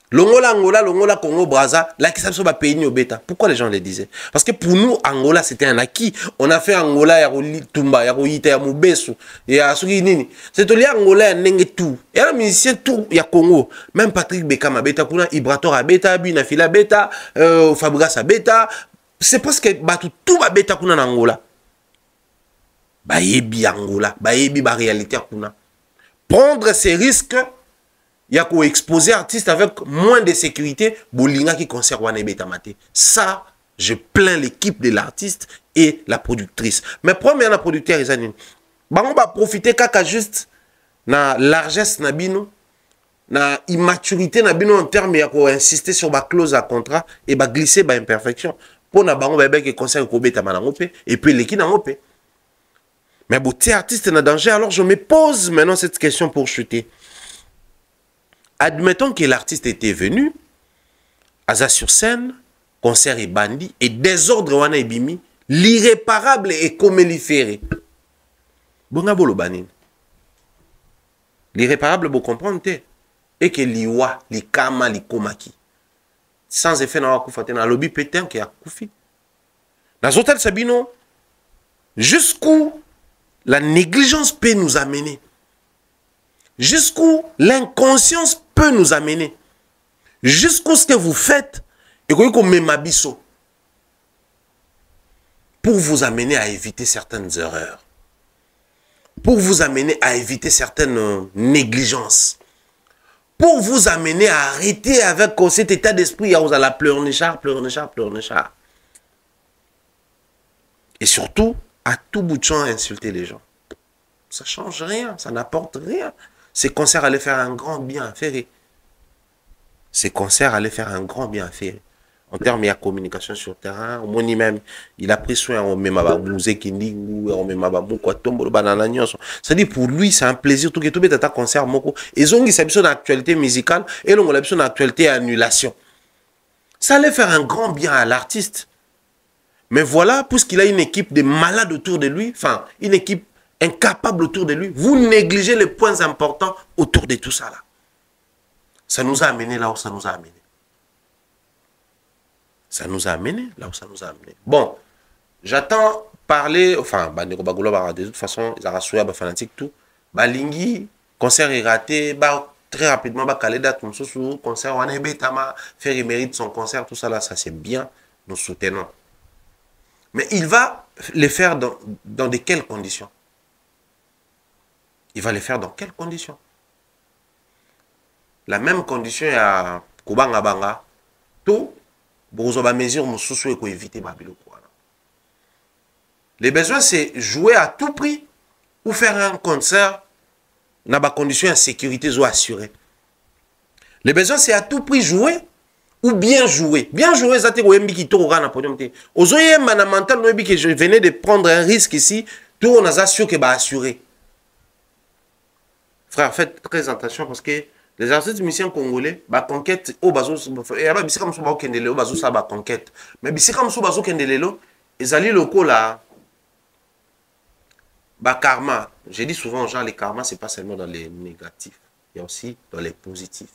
L'Angola, Angola, l'Angola, Congo, Brazza, là qui s'appelle pays ni bêta. Pourquoi les gens le disaient? Parce que pour nous, Angola, c'était un acquis. On a fait Angola, Yaro Tumba, Yaro Yita, Yaro Besu, Yasugi Nini. C'est au lieu Angola, Nenge tout. Et un musicien tout, il y a Congo. Même Patrick Bekama Beta, Kuna, Ibrator à Beta, Binafila Beta, Fabregas à Beta. C'est parce que tout va Beta Kuna en Angola. Bayebi Angola, Bayebi ba réalité Kuna. Prendre ces risques. Il y a qu'à exposer artiste avec moins de sécurité, Bolinga qui conserve Wane Betamate. Ça, je plains l'équipe de l'artiste et la productrice. Mais première la producteur, on va profiter kaka juste na largesse na bino, na immaturité na bino en termes ya ko insister sur ba clause à contrat et ba glisser ba imperfection. Pour na bango bébé qui conserve ko beta manangope et puis l'équipe nangope. Mais beauté artiste na danger, alors je me pose maintenant cette question pour chuter. Admettons que l'artiste était venu, Aza sur scène, concert et bandit, et désordre wana ebimi, l'irréparable et coméliféré. Bonga bolo banin. L'irréparable, vous comprenez, et que liwa, li kama, li komaki. Sans effet na wakufate na lobby pétain qui a koufi. Dans l'hôtel Sabino, jusqu'où la négligence peut nous amener. Jusqu'où l'inconscience peut nous amener. Jusqu'où ce que vous faites et pour vous amener à éviter certaines erreurs. Pour vous amener à éviter certaines négligences. Pour vous amener à arrêter avec cet état d'esprit, vous allez pleurnichard. Et surtout, à tout bout de champ, insulter les gens. Ça ne change rien, ça n'apporte rien. Ces concerts allaient faire un grand bien à Ferré. Ces concerts allaient faire un grand bien à Ferré. en termes de communication sur terrain. Au moins, même, il a pris soin, on met ma musique, on met ma quoi, tombe, banana, c'est-à-dire, pour lui, c'est un plaisir, tout est à concert, moko. Ils ont une actualité musicale, et l'on a une actualité annulation. Ça allait faire un grand bien à l'artiste. Mais voilà, puisqu'il a une équipe de malades autour de lui, enfin, une équipe incapable autour de lui, vous négligez les points importants autour de tout ça là. Ça nous a amené là où ça nous a amené. Ça nous a amené là où ça nous a amené. Bon, j'attends parler, enfin, de toute façon, ils ont rassuré les fanatiques tout. Lingui, concert est raté, très rapidement, caler date, concert, on est faire il mérite son concert, tout ça là, ça c'est bien, nous soutenons. Mais il va les faire dans de quelles conditions? Il va les faire dans quelles conditions? La même condition à Kubanga Banga, tout, pour mesure, pour éviter Babylone. Les besoins, c'est jouer à tout prix ou faire un concert dans des conditions de sécurité assurées. Les besoins, c'est à tout prix jouer ou bien jouer. Bien jouer, ça c'est qui tourne na podium. Ozoye manamental no que je venais de prendre un risque ici, tout on a sûr que va assurer. Frère, faites très attention parce que les artistes musiciens congolais, ba conquête au bazo et ba bisika muso ba okendele au bazo ça ba conquête. Mais bisika muso bazo kendele lo, ezali loko là ba karma. J'ai dit souvent aux gens les karma c'est pas seulement dans les négatifs, il y a aussi dans les positifs.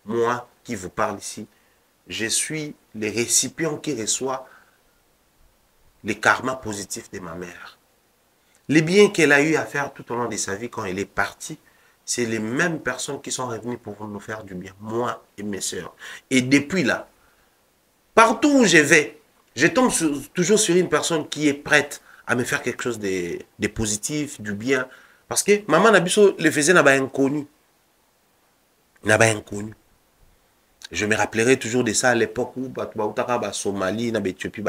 Moi qui vous parle ici, je suis le récipient qui reçoit les karmas positifs de ma mère. Les biens qu'elle a eu à faire tout au long de sa vie quand elle est partie, c'est les mêmes personnes qui sont revenues pour nous faire du bien, moi et mes soeurs. Et depuis là, partout où je vais, je tombe toujours sur une personne qui est prête à me faire quelque chose de positif, du bien. Parce que maman Nabiso le faisait n'a pas inconnu. N'a pas inconnu. Je me rappellerai toujours de ça à l'époque où Somalie, Éthiopie,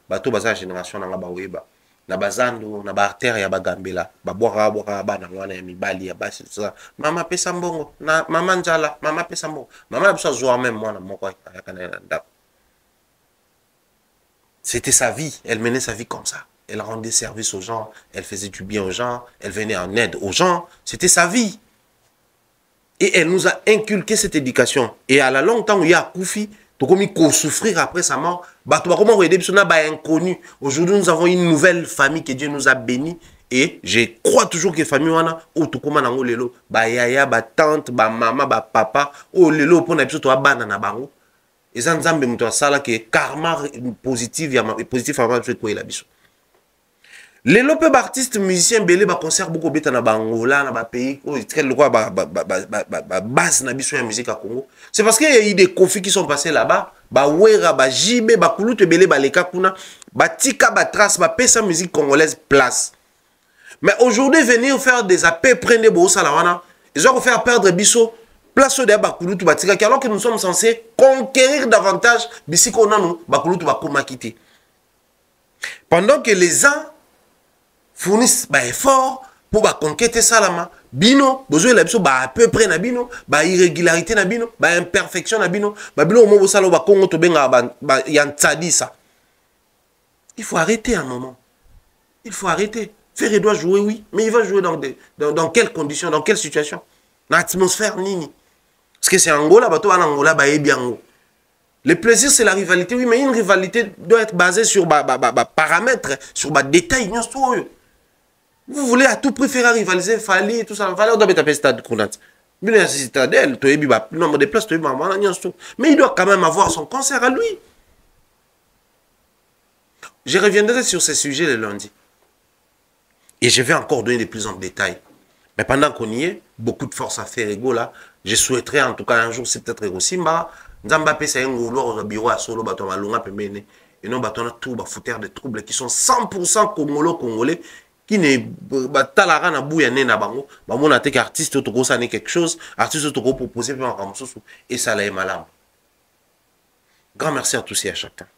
bato baza génération na baweba. Na bazando, na artère ya bagambela, babwara bana wana ya mibali ya basi ça. Mama pesa mbongo, na mama njala, mama pesa mbongo. Mama biso zoa même moi na moko yakana ndako. C'était sa vie, elle menait sa vie comme ça. Elle rendait service aux gens, elle faisait du bien aux gens, elle venait en aide aux gens, c'était sa vie. Et elle nous a inculqué cette éducation. Et à la longue temps où il y a Koufi, tu as souffrir après sa mort. Aujourd'hui, nous avons une nouvelle famille que Dieu nous a bénie. Et je crois toujours que la famille, yaya, tante, maman, papa, lelo, pour na biso banana bango. Et ça nous a que karma positif, positif avant de la biso. Les lopes artistes musiciens belé ba concert beaucoup beta na Angola na ba pays où quel quoi base na biso ya musique à Congo. C'est parce qu'il y a eu des conflits qui sont passés là-bas, ba wera ba jibe ba kulutu belé ba leka kuna, ba tika ba trace ba pesa musique congolaise place. Mais aujourd'hui venir faire des appels prendre bo salawana, ils ont faire perdre biso place de ba kulutu ba tika alors que nous sommes censés conquérir davantage bisiko nanu ba kulutu ba koma quitter. Pendant que les uns fournissent des efforts pour conquêter salama bino besoin la biso à peu près na bino irrégularité na bino imperfection na bino bino mo sala ba Congo to benga yantsadi ça. Il faut arrêter un moment. Il faut arrêter. Ferré doit jouer oui, mais il va jouer dans quelles conditions, dans quelle situation? Dans l'atmosphère nini. Parce que c'est Angola bato en Angola biango. Le plaisir, c'est la rivalité, oui, mais une rivalité doit être basée sur paramètres, sur détails. Vous voulez à tout prix faire rivaliser, Fali, tout ça. Fali, on doit mettre un stade Kounat. Mais il citadelle, nombre de places, mais il doit quand même avoir son concert à lui. Je reviendrai sur ce sujet le lundi. Et je vais encore donner de plus en détail. Mais pendant qu'on y est, beaucoup de force à faire ego là. Je souhaiterais en tout cas un jour, c'est peut-être Egosimba. Nzamba c'est un gouloir au bureau à solo, bateau à longa pemene. Et non, bateau à tout, foutre de troubles qui sont 100% congolais. Qui ne talara na bouya ne na bango ba mona te artiste to ko ça n'est quelque chose artiste to ko proposer et ça là est malade. Grand merci à tous et à chacun.